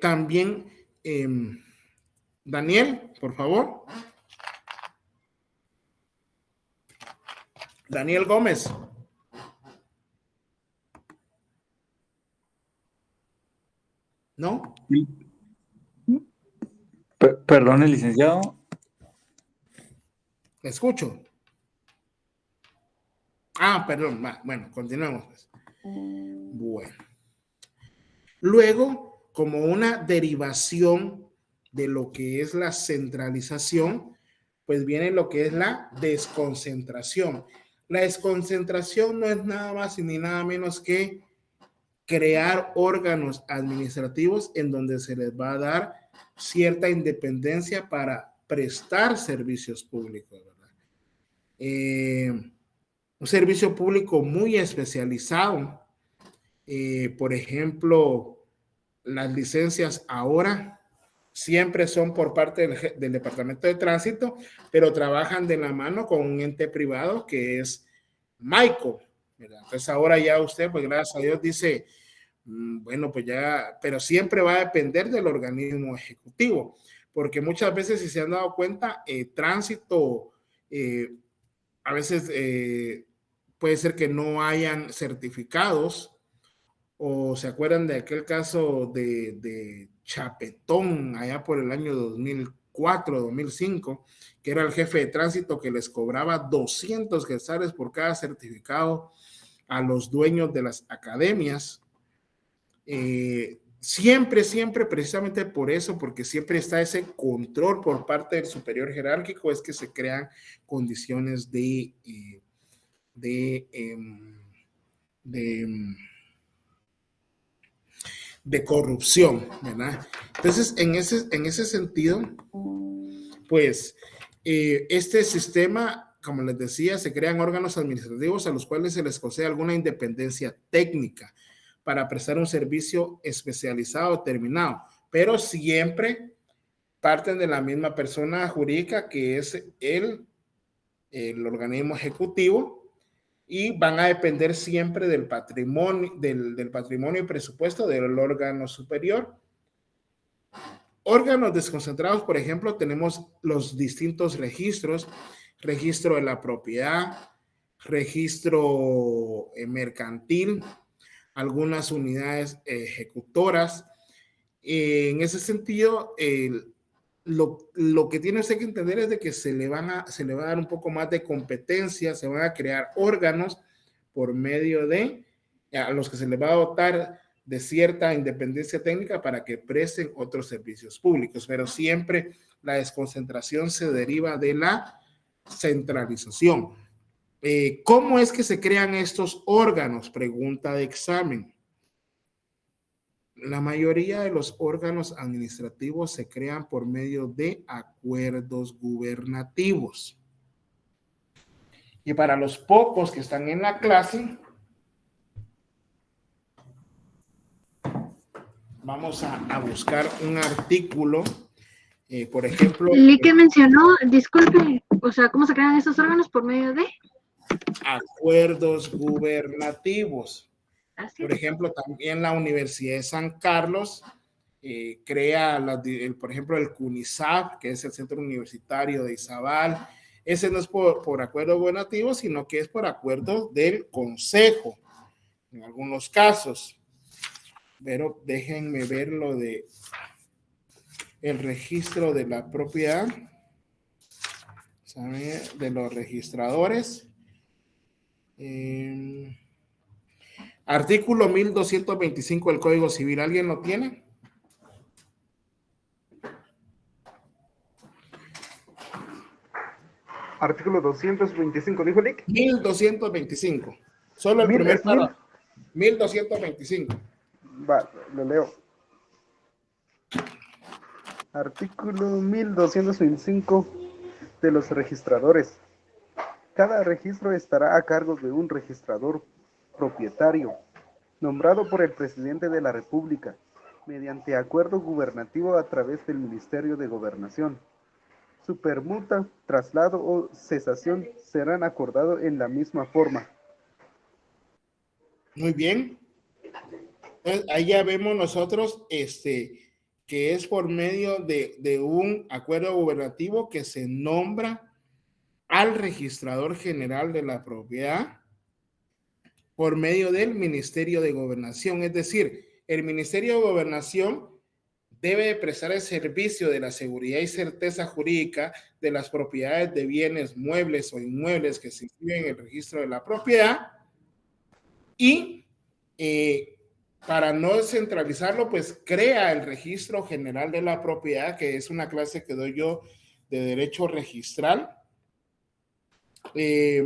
También, Daniel, por favor. Daniel Gómez. ¿No? Perdón, licenciado. Escucho. Perdón. Bueno, continuemos, pues. Bueno. Luego, como una derivación de lo que es la centralización, pues viene lo que es la desconcentración. La desconcentración no es nada más ni nada menos que crear órganos administrativos en donde se les va a dar cierta independencia para prestar servicios públicos, ¿verdad? Un servicio público muy especializado. Por ejemplo, las licencias ahora siempre son por parte del Departamento de Tránsito, pero trabajan de la mano con un ente privado que es Maico, ¿verdad? Entonces ahora ya usted, pues gracias a Dios, dice Bueno, pues ya, pero siempre va a depender del organismo ejecutivo, porque muchas veces, si se han dado cuenta, tránsito, a veces puede ser que no hayan certificados, o se acuerdan de aquel caso de Chapetón, allá por el año 2004, 2005, que era el jefe de tránsito que les cobraba 200 quetzales por cada certificado a los dueños de las academias. Siempre, precisamente por eso, porque siempre está ese control por parte del superior jerárquico, es que se crean condiciones de corrupción, ¿verdad? Entonces, en ese sentido, pues, este sistema, como les decía, se crean órganos administrativos a los cuales se les concede alguna independencia técnica para prestar un servicio especializado terminado, pero siempre parten de la misma persona jurídica que es el organismo ejecutivo, y van a depender siempre del patrimonio, del patrimonio y presupuesto del órgano superior. Órganos desconcentrados, por ejemplo, tenemos los distintos registros: registro de la propiedad, registro mercantil, algunas unidades ejecutoras. En ese sentido, lo que tiene usted que entender es de que se le va a dar un poco más de competencia, se van a crear órganos por medio de a los que se les va a dotar de cierta independencia técnica para que presten otros servicios públicos, pero siempre la desconcentración se deriva de la centralización. ¿Cómo es que se crean estos órganos? Pregunta de examen. La mayoría de los órganos administrativos se crean por medio de acuerdos gubernativos. Y para los pocos que están en la clase, vamos a buscar un artículo, por ejemplo. ¿Y qué mencionó? Disculpe, o sea, ¿cómo se crean estos órganos? ¿Por medio de? Acuerdos gubernativos. Por ejemplo, también la Universidad de San Carlos crea, por ejemplo, el CUNISAP, que es el Centro Universitario de Izabal. Ese no es por acuerdo gubernativo, sino que es por acuerdo del Consejo, en algunos casos. Pero déjenme ver lo de el registro de la propiedad, ¿sabe? De los registradores. Artículo 1225 del Código Civil. ¿Alguien lo tiene? Artículo 225, ¿dijo Lick? 1225. Solo el primer párrafo. 1225. Va, lo leo. Artículo 1225 de los registradores. Cada registro estará a cargo de un registrador propietario, nombrado por el presidente de la República, mediante acuerdo gubernativo a través del Ministerio de Gobernación. Su permuta, traslado o cesación serán acordados en la misma forma. Muy bien. Entonces, ahí ya vemos nosotros que es por medio de un acuerdo gubernativo que se nombra al registrador general de la propiedad por medio del Ministerio de Gobernación. Es decir, el Ministerio de Gobernación debe de prestar el servicio de la seguridad y certeza jurídica de las propiedades de bienes muebles o inmuebles que se inscriben en el registro de la propiedad, y para no centralizarlo, pues crea el Registro General de la Propiedad, que es una clase que doy yo de Derecho Registral. Que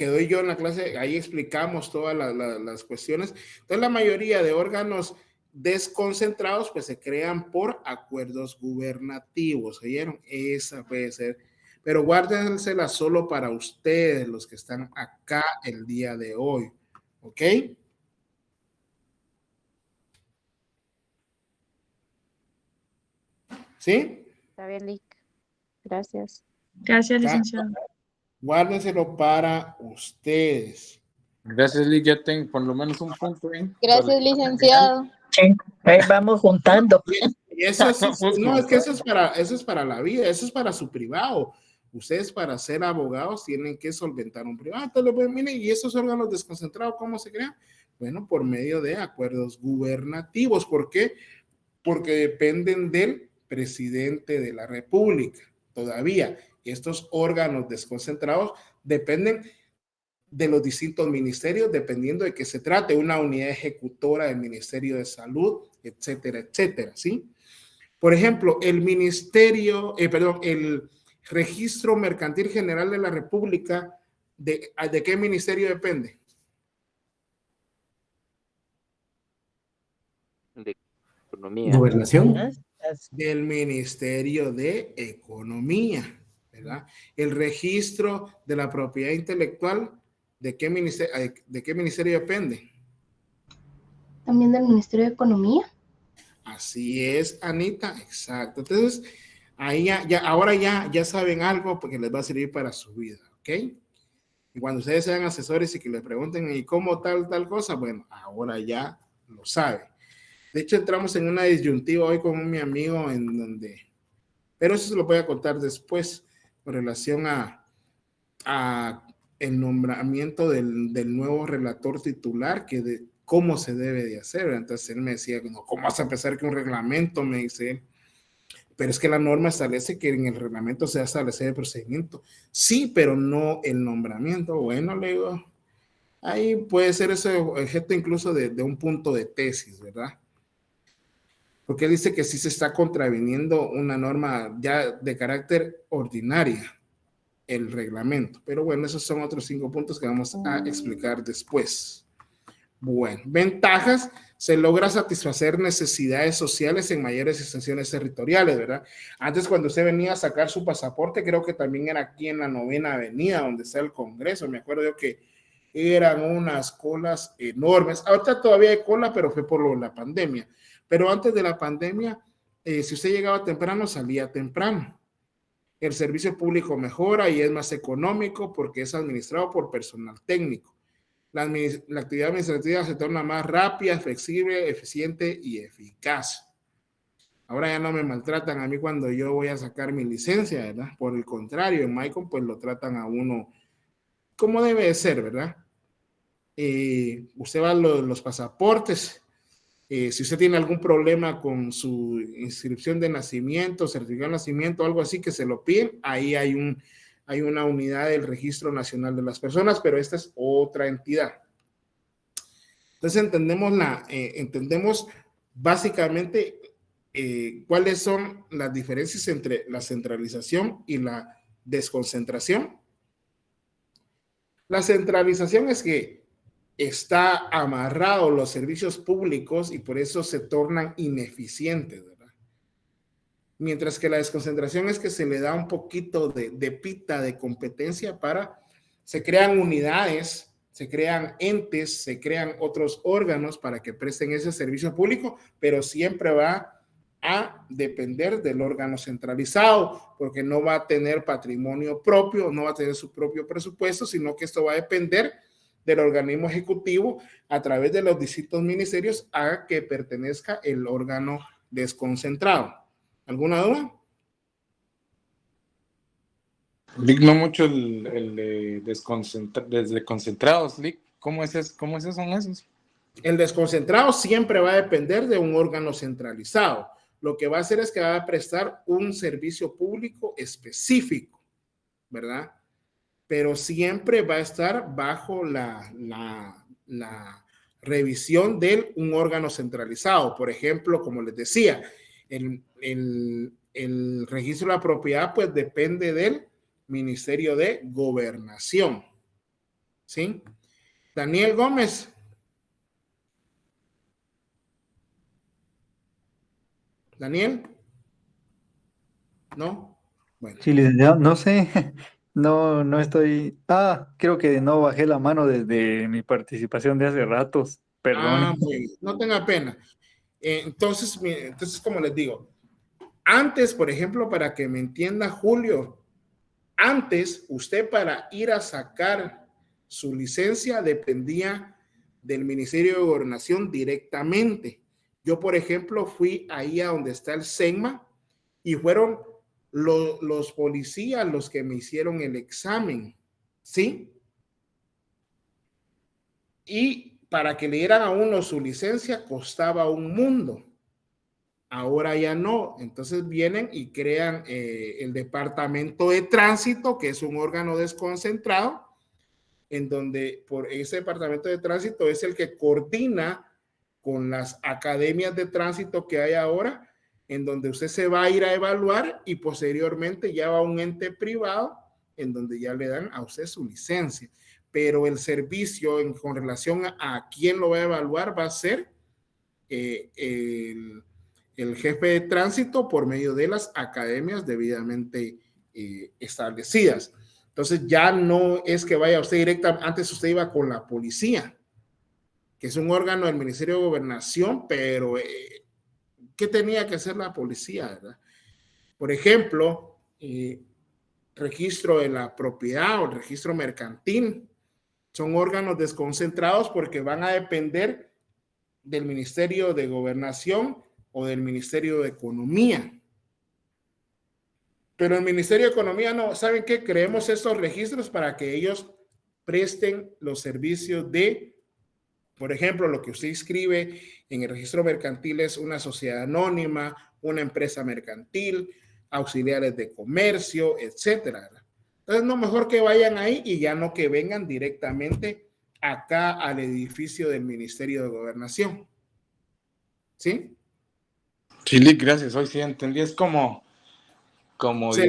doy yo en la clase, ahí explicamos todas las cuestiones. Entonces, la mayoría de órganos desconcentrados pues se crean por acuerdos gubernativos, ¿oyeron? Esa puede ser, pero guárdensela solo para ustedes, los que están acá el día de hoy, ¿ok? ¿Sí? Está bien, Lick. Gracias. Gracias, licenciado. Guárdenselo para ustedes. Gracias, Lick. Ya tengo por lo menos un punto. Gracias, licenciado. Vamos juntando. Y eso es, no, es que eso es para la vida, eso es para su privado. Ustedes para ser abogados tienen que solventar un privado. Entonces, pues, miren, ¿y esos órganos desconcentrados cómo se crean? Bueno, por medio de acuerdos gubernativos. ¿Por qué? Porque dependen del presidente de la República. Todavía estos órganos desconcentrados dependen de los distintos ministerios, dependiendo de que se trate una unidad ejecutora del Ministerio de Salud, etcétera, etcétera, ¿sí? Por ejemplo, el el Registro Mercantil General de la República, ¿de qué ministerio depende? De Economía. Gobernación. Del Ministerio de Economía, ¿verdad? El registro de la propiedad intelectual, ¿de qué ministerio depende? También del Ministerio de Economía. Así es, Anita, exacto. Entonces, ahí ahora ya saben algo porque les va a servir para su vida, ¿ok? Y cuando ustedes sean asesores y que les pregunten ¿y cómo tal cosa? Bueno, ahora ya lo saben. De hecho, entramos en una disyuntiva hoy con mi amigo pero eso se lo voy a contar después con relación a el nombramiento del nuevo relator titular, cómo se debe de hacer. Entonces él me decía, no, ¿cómo vas a empezar con un reglamento? Me dice él. Pero es que la norma establece que en el reglamento se va a establecer el procedimiento. Sí, pero no el nombramiento. Bueno, le digo, ahí puede ser ese objeto incluso de un punto de tesis, ¿verdad? Porque él dice que sí se está contraviniendo una norma ya de carácter ordinaria, el reglamento. Pero bueno, esos son otros 5 puntos que vamos a explicar después. Bueno, ventajas: se logra satisfacer necesidades sociales en mayores extensiones territoriales, ¿verdad? Antes, cuando usted venía a sacar su pasaporte, creo que también era aquí en la 9ª Avenida, donde está el Congreso. Me acuerdo yo que eran unas colas enormes. Ahorita todavía hay cola, pero fue por la pandemia. Pero antes de la pandemia, si usted llegaba temprano, salía temprano. El servicio público mejora y es más económico porque es administrado por personal técnico. La actividad administrativa se torna más rápida, flexible, eficiente y eficaz. Ahora ya no me maltratan a mí cuando yo voy a sacar mi licencia, ¿verdad? Por el contrario, en Maicon pues lo tratan a uno como debe de ser, ¿verdad? Usted va a los pasaportes. Si usted tiene algún problema con su inscripción de nacimiento, certificado de nacimiento, algo así que se lo piden, ahí hay una unidad del Registro Nacional de las Personas, pero esta es otra entidad. Entonces entendemos básicamente cuáles son las diferencias entre la centralización y la desconcentración. La centralización es que está amarrado los servicios públicos y por eso se tornan ineficientes, ¿verdad? Mientras que la desconcentración es que se le da un poquito de pita de competencia se crean unidades, se crean entes, se crean otros órganos para que presten ese servicio público, pero siempre va a depender del órgano centralizado, porque no va a tener patrimonio propio, no va a tener su propio presupuesto, sino que esto va a depender del organismo ejecutivo a través de los distintos ministerios a que pertenezca el órgano desconcentrado. ¿Alguna duda? Lick, no mucho el de desconcentrados, Lick. ¿Cómo es eso? ¿Son esos? El desconcentrado siempre va a depender de un órgano centralizado. Lo que va a hacer es que va a prestar un servicio público específico, ¿verdad? Pero siempre va a estar bajo la revisión de un órgano centralizado. Por ejemplo, como les decía, el registro de la propiedad pues depende del Ministerio de Gobernación. ¿Sí? Daniel Gómez. ¿Daniel? ¿No? Bueno. Sí, licenciado, no sé. No estoy. Creo que no bajé la mano desde mi participación de hace ratos. Perdón. Pues, no tenga pena. Entonces, como les digo, antes, por ejemplo, para que me entienda Julio, Antes, usted para ir a sacar su licencia dependía del Ministerio de Gobernación directamente. Yo, por ejemplo, fui ahí a donde está el SEGMA y fueron los policías los que me hicieron el examen, ¿sí? Y para que le dieran a uno su licencia costaba un mundo. Ahora ya no. Entonces vienen y crean el Departamento de Tránsito, que es un órgano desconcentrado, en donde por ese Departamento de Tránsito es el que coordina con las academias de tránsito que hay ahora, en donde usted se va a ir a evaluar y posteriormente ya va a un ente privado en donde ya le dan a usted su licencia. Pero el servicio con relación a quién lo va a evaluar va a ser el jefe de tránsito por medio de las academias debidamente establecidas. Entonces ya no es que vaya usted directamente, antes usted iba con la policía, que es un órgano del Ministerio de Gobernación, pero ¿qué tenía que hacer la policía, verdad? Por ejemplo, registro de la propiedad o registro mercantil son órganos desconcentrados porque van a depender del Ministerio de Gobernación o del Ministerio de Economía. Pero el Ministerio de Economía no, ¿saben qué? Creemos estos registros para que ellos presten los servicios de, por ejemplo, lo que usted inscribe en el registro mercantil es una sociedad anónima, una empresa mercantil, auxiliares de comercio, etcétera. Entonces, no, mejor que vayan ahí y ya no que vengan directamente acá al edificio del Ministerio de Gobernación. ¿Sí? Sí, Lick, gracias. Hoy sí entendí. Es como se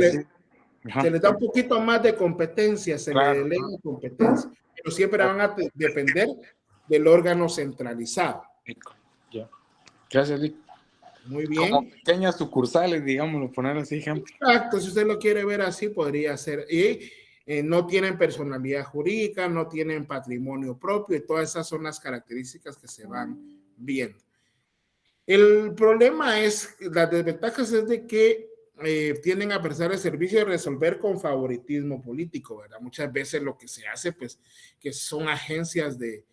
les da un poquito más de competencia, se le delega competencia, pero siempre van a depender del órgano centralizado. Ya. Gracias, Lick. Muy bien. Como pequeñas sucursales, digámoslo, poner así ejemplo. Exacto, si usted lo quiere ver así, podría ser. Y no tienen personalidad jurídica, no tienen patrimonio propio, y todas esas son las características que se van viendo. El problema es, las desventajas es de que tienden a prestar el servicio de resolver con favoritismo político, ¿verdad? Muchas veces lo que se hace, pues, que son agencias de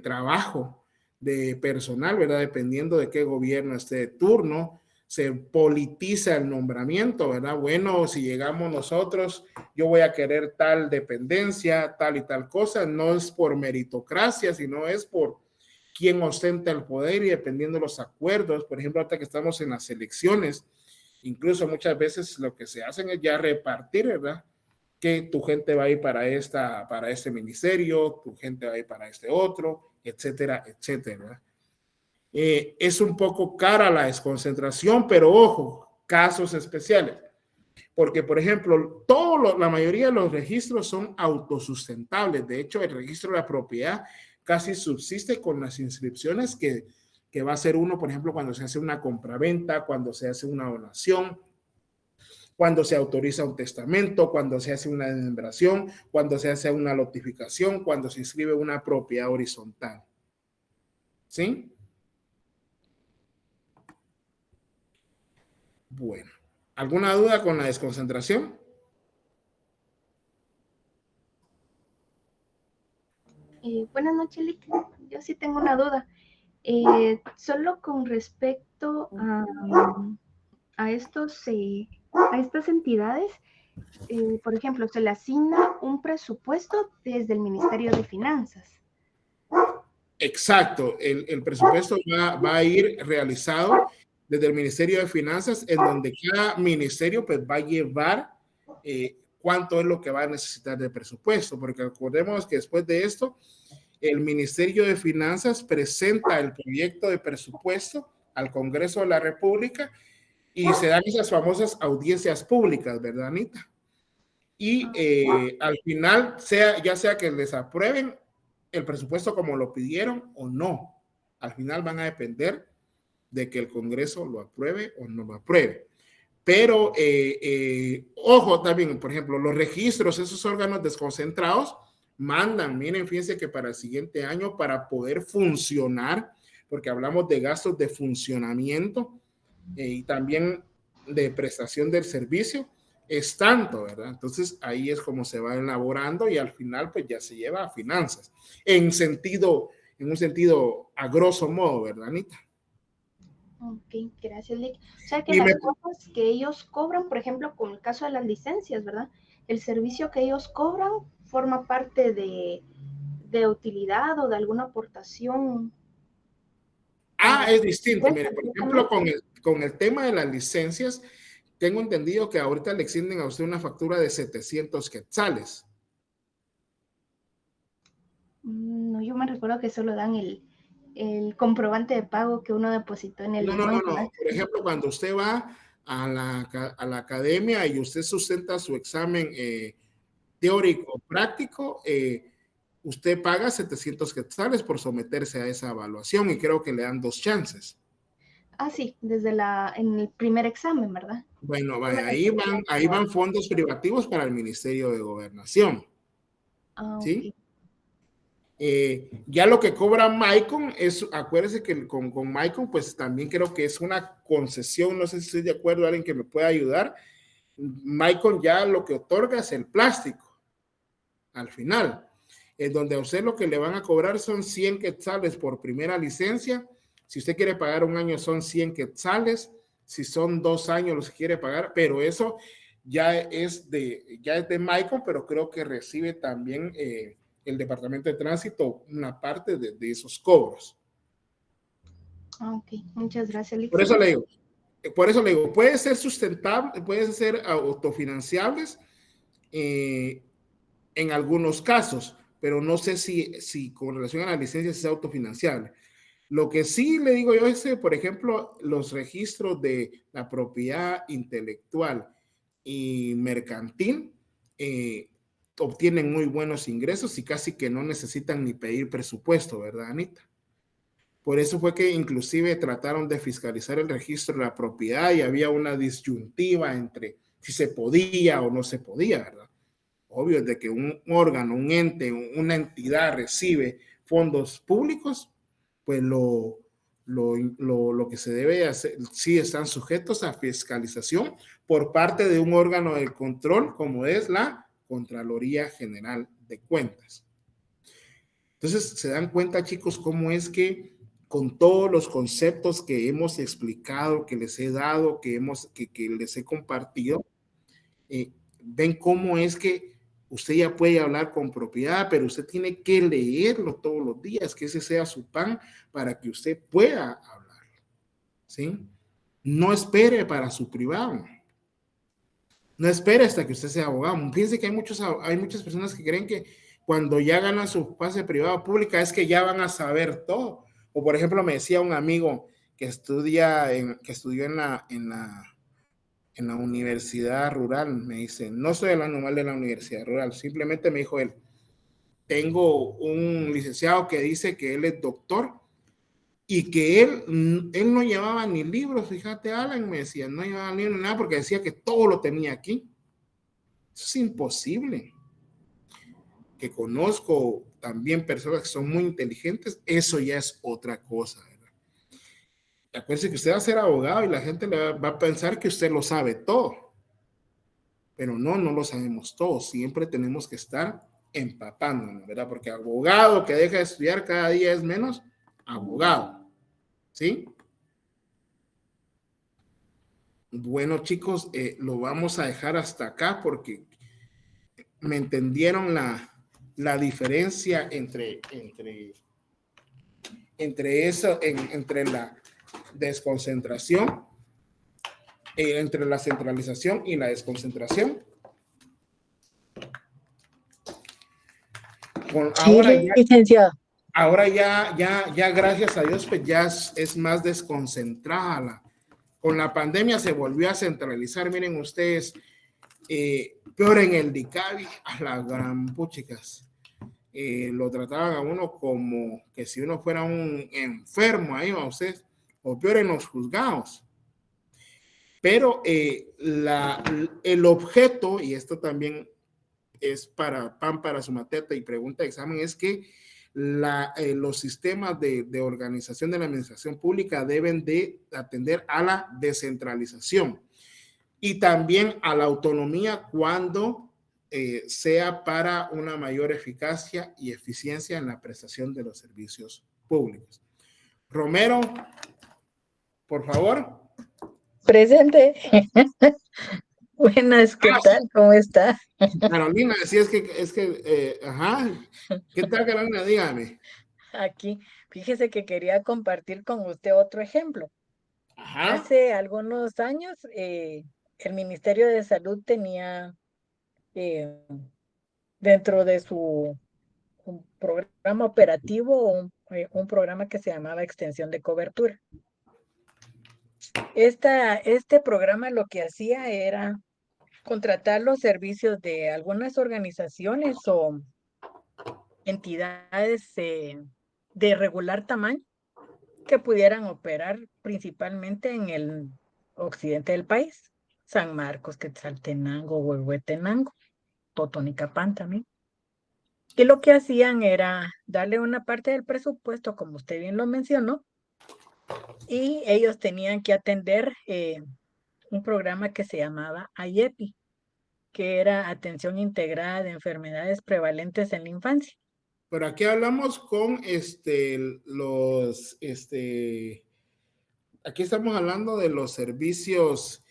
trabajo, de personal, ¿verdad? Dependiendo de qué gobierno esté de turno, se politiza el nombramiento, ¿verdad? Bueno, si llegamos nosotros, yo voy a querer tal dependencia, tal y tal cosa, no es por meritocracia, sino es por quién ostenta el poder y dependiendo de los acuerdos. Por ejemplo, ahorita que estamos en las elecciones, incluso muchas veces lo que se hacen es ya repartir, ¿verdad? Que tu gente va a ir para este ministerio, tu gente va a ir para este otro, etcétera, etcétera. Es un poco cara la desconcentración, pero ojo, casos especiales. Porque, por ejemplo, la mayoría de los registros son autosustentables. De hecho, el registro de la propiedad casi subsiste con las inscripciones que va a hacer uno, por ejemplo, cuando se hace una compraventa, cuando se hace una donación, cuando se autoriza un testamento, cuando se hace una desmembración, cuando se hace una lotificación, cuando se inscribe una propiedad horizontal. ¿Sí? Bueno, ¿alguna duda con la desconcentración? Buenas noches, Lick. Yo sí tengo una duda. Solo con respecto a estas entidades, por ejemplo, se le asigna un presupuesto desde el Ministerio de Finanzas. Exacto, el presupuesto va a ir realizado desde el Ministerio de Finanzas, en donde cada ministerio pues, va a llevar cuánto es lo que va a necesitar de presupuesto, porque recordemos que después de esto, el Ministerio de Finanzas presenta el proyecto de presupuesto al Congreso de la República y se dan esas famosas audiencias públicas, ¿verdad, Anita? Y al final, ya sea que les aprueben el presupuesto como lo pidieron o no, al final van a depender de que el Congreso lo apruebe o no lo apruebe. Pero, ojo también, por ejemplo, los registros, esos órganos desconcentrados, mandan, miren, fíjense que para el siguiente año, para poder funcionar, porque hablamos de gastos de funcionamiento y también de prestación del servicio, es tanto, ¿verdad? Entonces ahí es como se va elaborando y al final pues ya se lleva a finanzas, en un sentido a grosso modo, ¿verdad, Anita? Ok, gracias, Lick. O sea que las cosas que ellos cobran, por ejemplo, con el caso de las licencias, ¿verdad? El servicio que ellos cobran forma parte de utilidad o de alguna aportación. Es distinto. Mire, por ejemplo, con el tema de las licencias, tengo entendido que ahorita le extienden a usted una factura de 700 quetzales. No, yo me recuerdo que solo dan el comprobante de pago que uno depositó en el No. Por ejemplo, cuando usted va a la academia y usted sustenta su examen teórico práctico, usted paga 700 quetzales por someterse a esa evaluación y creo que le dan 2 chances. Sí, en el primer examen, ¿verdad? Bueno, vaya, ahí van fondos privativos para el Ministerio de Gobernación. ¿Sí? Ya lo que cobra Maicon es, acuérdese que con Maicon, pues también creo que es una concesión, no sé si estoy de acuerdo, alguien que me pueda ayudar. Maicon ya lo que otorga es el plástico, al final, en donde a usted lo que le van a cobrar son 100 quetzales por primera licencia. Si usted quiere pagar un año son 100 quetzales, si son 2 años los que quiere pagar, pero eso ya es de Maicon, pero creo que recibe también el Departamento de Tránsito una parte de esos cobros. Ok, muchas gracias, Lick. Por eso le digo, puede ser sustentable, puede ser autofinanciables en algunos casos, pero no sé si con relación a la licencia es autofinanciable. Lo que sí le digo yo es, por ejemplo, los registros de la propiedad intelectual y mercantil obtienen muy buenos ingresos y casi que no necesitan ni pedir presupuesto, ¿verdad, Anita? Por eso fue que inclusive trataron de fiscalizar el registro de la propiedad y había una disyuntiva entre si se podía o no se podía, ¿verdad? Obvio, de que un órgano, un ente, una entidad recibe fondos públicos, pues lo que se debe hacer, sí están sujetos a fiscalización por parte de un órgano de control como es la Contraloría General de Cuentas. Entonces, se dan cuenta, chicos, cómo es que con todos los conceptos que hemos explicado, que les he dado, que les he compartido, ven cómo es que usted ya puede hablar con propiedad, pero usted tiene que leerlo todos los días, que ese sea su pan para que usted pueda hablar, ¿sí? No espere para su privado. No espere hasta que usted sea abogado. Piense que hay muchas personas que creen que cuando ya ganan su pase privado pública es que ya van a saber todo. O por ejemplo, me decía un amigo que estudió en la universidad rural, me dice, no soy el anual de la universidad rural, simplemente me dijo él, tengo un licenciado que dice que él es doctor y que él no llevaba ni libros, fíjate, Alan, me decía, no llevaba ni nada porque decía que todo lo tenía aquí. Eso es imposible. Que conozco también personas que son muy inteligentes, eso ya es otra cosa, ¿verdad? Acuérdense que usted va a ser abogado y la gente le va a pensar que usted lo sabe todo, pero no lo sabemos todo, siempre tenemos que estar empapándonos, ¿verdad? Porque abogado que deja de estudiar cada día es menos abogado, ¿sí? Bueno, chicos, lo vamos a dejar hasta acá porque me entendieron la diferencia entre la desconcentración, entre la centralización y la desconcentración. Ahora ya gracias a Dios, pues ya es más desconcentrada. Con la pandemia se volvió a centralizar. Miren ustedes, peor en el DICABI, a la gran puchicas. Lo trataban a uno como que si uno fuera un enfermo, ahí va usted, o peor en los juzgados. Pero el objeto, y esto también es para pan para su mateta y pregunta de examen, es que los sistemas de organización de la administración pública deben de atender a la descentralización. y también a la autonomía cuando sea para una mayor eficacia y eficiencia en la prestación de los servicios públicos. Romero, por favor. Presente. Buenas, ¿qué tal? ¿Cómo está? Carolina, sí, es que, ajá. ¿Qué tal, Carolina? Dígame. Aquí, fíjese que quería compartir con usted otro ejemplo. Ajá. Hace algunos años, el Ministerio de Salud tenía dentro de su programa operativo un programa que se llamaba Extensión de Cobertura. Este programa lo que hacía era contratar los servicios de algunas organizaciones o entidades de regular tamaño que pudieran operar principalmente en el occidente del país. San Marcos, Quetzaltenango, Huehuetenango, Totonicapán también. Y lo que hacían era darle una parte del presupuesto, como usted bien lo mencionó, y ellos tenían que atender un programa que se llamaba AIEPI, que era Atención Integrada de Enfermedades Prevalentes en la Infancia. Pero aquí hablamos con aquí estamos hablando de los servicios,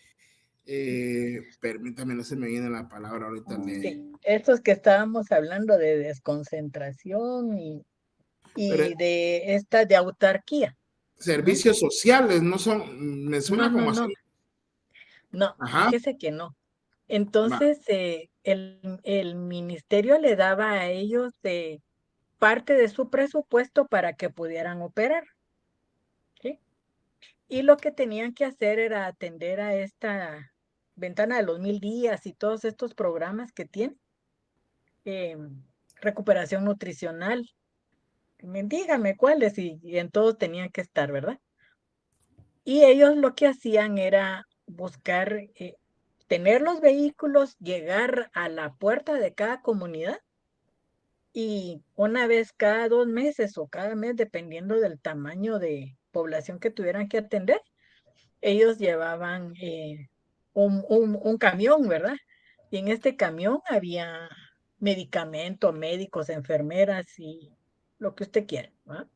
permítame, no se me viene la palabra ahorita. Sí, estos que estábamos hablando de desconcentración y de autarquía. Servicios sociales, no son, me suena como así. No, fíjese que no. Entonces, el ministerio le daba a ellos parte de su presupuesto para que pudieran operar. ¿Sí? Y lo que tenían que hacer era atender a esta ventana de los 1000 días y todos estos programas que tienen. Recuperación nutricional. Dígame cuáles, y en todos tenían que estar, ¿verdad? Y ellos lo que hacían era buscar, tener los vehículos, llegar a la puerta de cada comunidad y una vez cada 2 meses o cada mes, dependiendo del tamaño de población que tuvieran que atender, ellos llevaban un camión, ¿verdad? Y en este camión había medicamentos, médicos, enfermeras y lo que usted quiera, ¿verdad?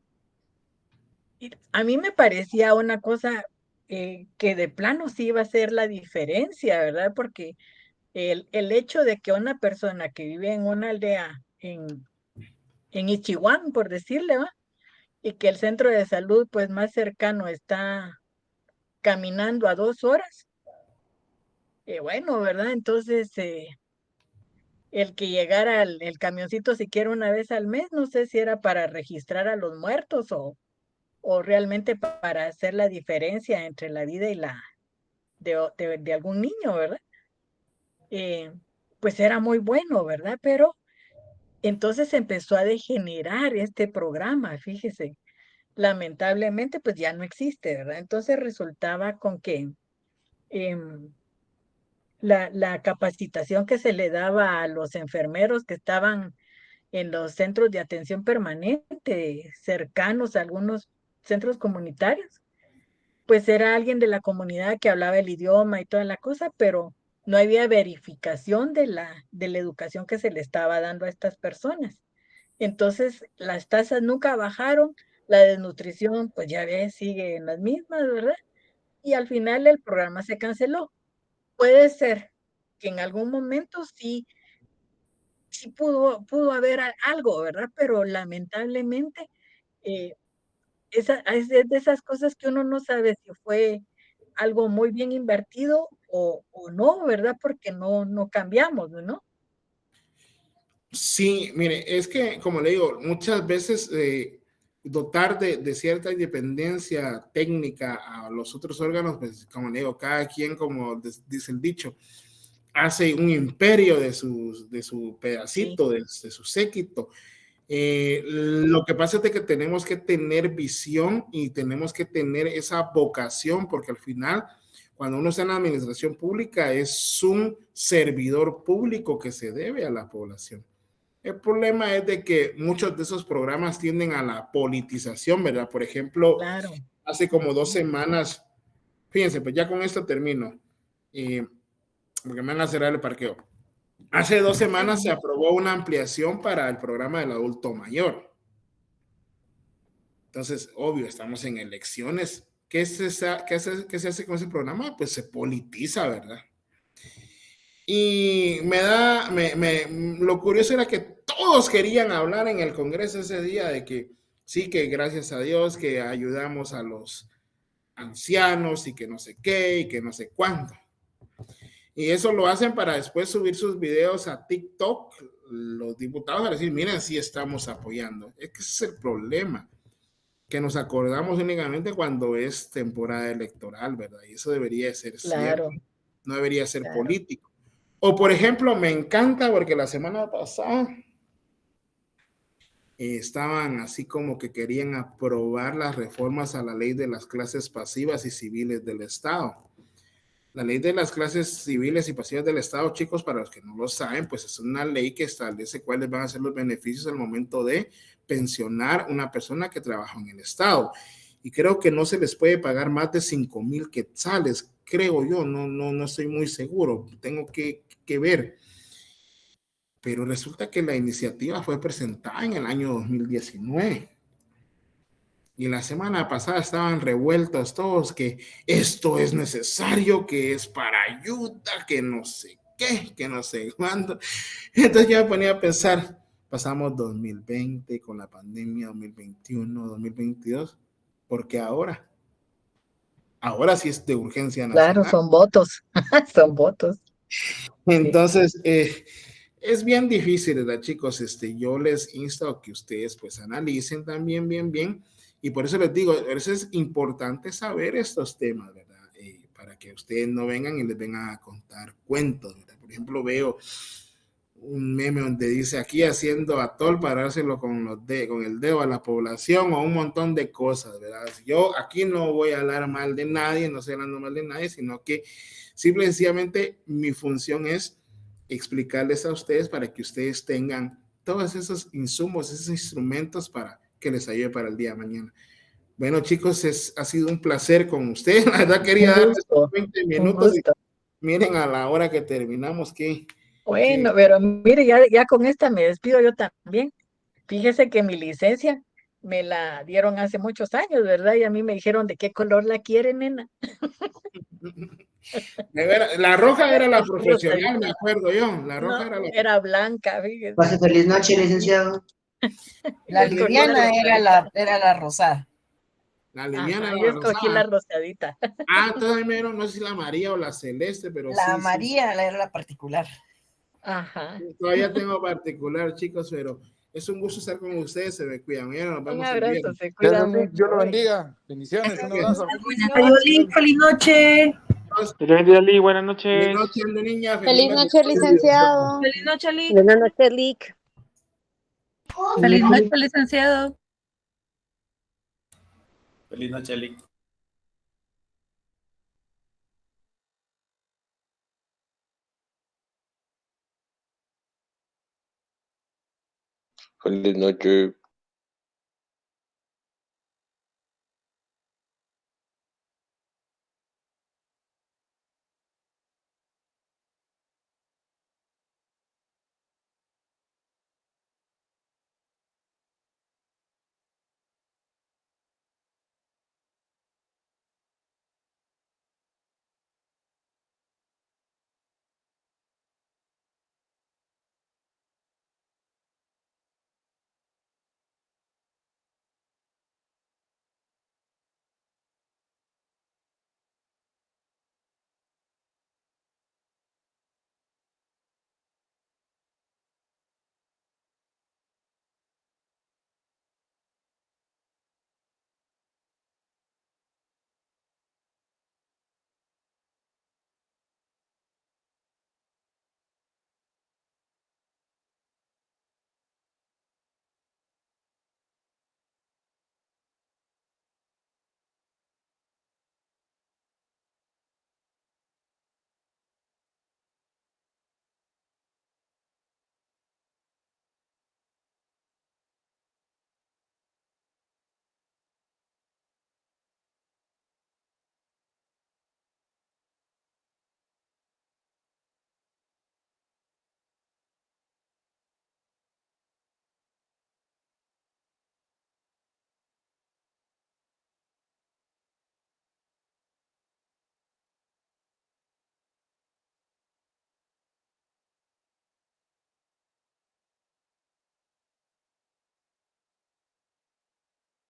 Y a mí me parecía una cosa que de plano sí iba a ser la diferencia, ¿verdad? Porque el hecho de que una persona que vive en una aldea en Ichihuán, por decirle, ¿va? Y que el centro de salud pues más cercano está caminando a 2 horas. Bueno, ¿verdad? Entonces, el que llegara el camioncito siquiera una vez al mes, no sé si era para registrar a los muertos o realmente para hacer la diferencia entre la vida y la de algún niño, ¿verdad? Pues era muy bueno, ¿verdad? Pero entonces empezó a degenerar este programa, fíjese. Lamentablemente, pues ya no existe, ¿verdad? Entonces resultaba con que la capacitación que se le daba a los enfermeros que estaban en los centros de atención permanente, cercanos a algunos centros comunitarios, pues era alguien de la comunidad que hablaba el idioma y toda la cosa, pero no había verificación de la educación que se le estaba dando a estas personas. Entonces, las tasas nunca bajaron, la desnutrición, pues ya ves, sigue en las mismas, ¿verdad? Y al final el programa se canceló. Puede ser que en algún momento sí pudo haber algo, ¿verdad? Pero lamentablemente es de esas cosas que uno no sabe si fue algo muy bien invertido o no, ¿verdad? Porque no cambiamos, ¿no? Sí, mire, es que, como le digo, muchas veces dotar de cierta independencia técnica a los otros órganos, pues, como le digo, cada quien, como dice el dicho, hace un imperio de su pedacito, de su séquito. Lo que pasa es que tenemos que tener visión y tenemos que tener esa vocación, porque al final, cuando uno está en la administración pública, es un servidor público que se debe a la población. El problema es de que muchos de esos programas tienden a la politización, ¿verdad? Por ejemplo, hace como 2 semanas, fíjense, pues ya con esto termino. porque me van a cerrar el parqueo. Hace 2 semanas se aprobó una ampliación para el programa del adulto mayor. Entonces, obvio, estamos en elecciones. ¿Qué se hace con ese programa? Pues se politiza, ¿verdad? Y lo curioso era que todos querían hablar en el Congreso ese día de que sí, que gracias a Dios que ayudamos a los ancianos y que no sé qué y que no sé cuánto. Y eso lo hacen para después subir sus videos a TikTok, los diputados, a decir, miren, sí estamos apoyando. Es que ese es el problema, que nos acordamos únicamente cuando es temporada electoral, ¿verdad? Y eso debería ser cierto, no debería ser político. O, por ejemplo, me encanta porque la semana pasada estaban así como que querían aprobar las reformas a la ley de las clases pasivas y civiles del Estado. La ley de las clases civiles y pasivas del Estado, chicos, para los que no lo saben, pues es una ley que establece cuáles van a ser los beneficios al momento de pensionar una persona que trabaja en el Estado. Y creo que no se les puede pagar más de 5,000 quetzales, creo yo, no estoy muy seguro, tengo que ver. Pero resulta que la iniciativa fue presentada en el año 2019. Y la semana pasada estaban revueltos todos que esto es necesario, que es para ayuda, que no sé qué, que no sé cuándo. Entonces yo me ponía a pensar, pasamos 2020 con la pandemia, 2021, 2022, porque ahora sí es de urgencia nacional. Claro, son votos, son votos. Entonces, es bien difícil, ¿verdad, chicos? Yo les insto a que ustedes pues analicen también bien, y por eso les digo, por eso es importante saber estos temas, ¿verdad? Para que ustedes no vengan y les vengan a contar cuentos, ¿verdad? Por ejemplo, veo un meme donde dice aquí haciendo atol para dárselo con el dedo a la población o un montón de cosas, ¿verdad? Yo aquí no voy a hablar mal de nadie, no estoy hablando mal de nadie, sino que simple y sencillamente mi función es explicarles a ustedes para que ustedes tengan todos esos insumos, esos instrumentos para que les ayude para el día de mañana. Bueno, chicos, ha sido un placer con ustedes. La verdad quería darles 20 minutos. Miren a la hora que terminamos, Bueno, pero mire, ya con esta me despido yo también. Fíjese que mi licencia me la dieron hace muchos años, ¿verdad? Y a mí me dijeron de qué color la quiere, nena. La roja era la profesional, me acuerdo yo. La roja era blanca, fíjese. Pase feliz noche, licenciado. La Liliana era la rosada. La Liliana yo escogí la rosadita. Todavía no sé si la María o la celeste, pero la María era la particular. Ajá. Todavía tengo particular, chicos, pero es un gusto estar con ustedes, se me cuidan. Mira, nos vemos el viernes. Dios lo bendiga. Bendiciones, un abrazo. Feliz noche. Feliz día, Lee. Buenas noches. Feliz noche, niña. Feliz noche, licenciado. Feliz noche, Lick. Buenas noches, Lick. Feliz noche, licenciado. Feliz noche, Lick. Feliz noche.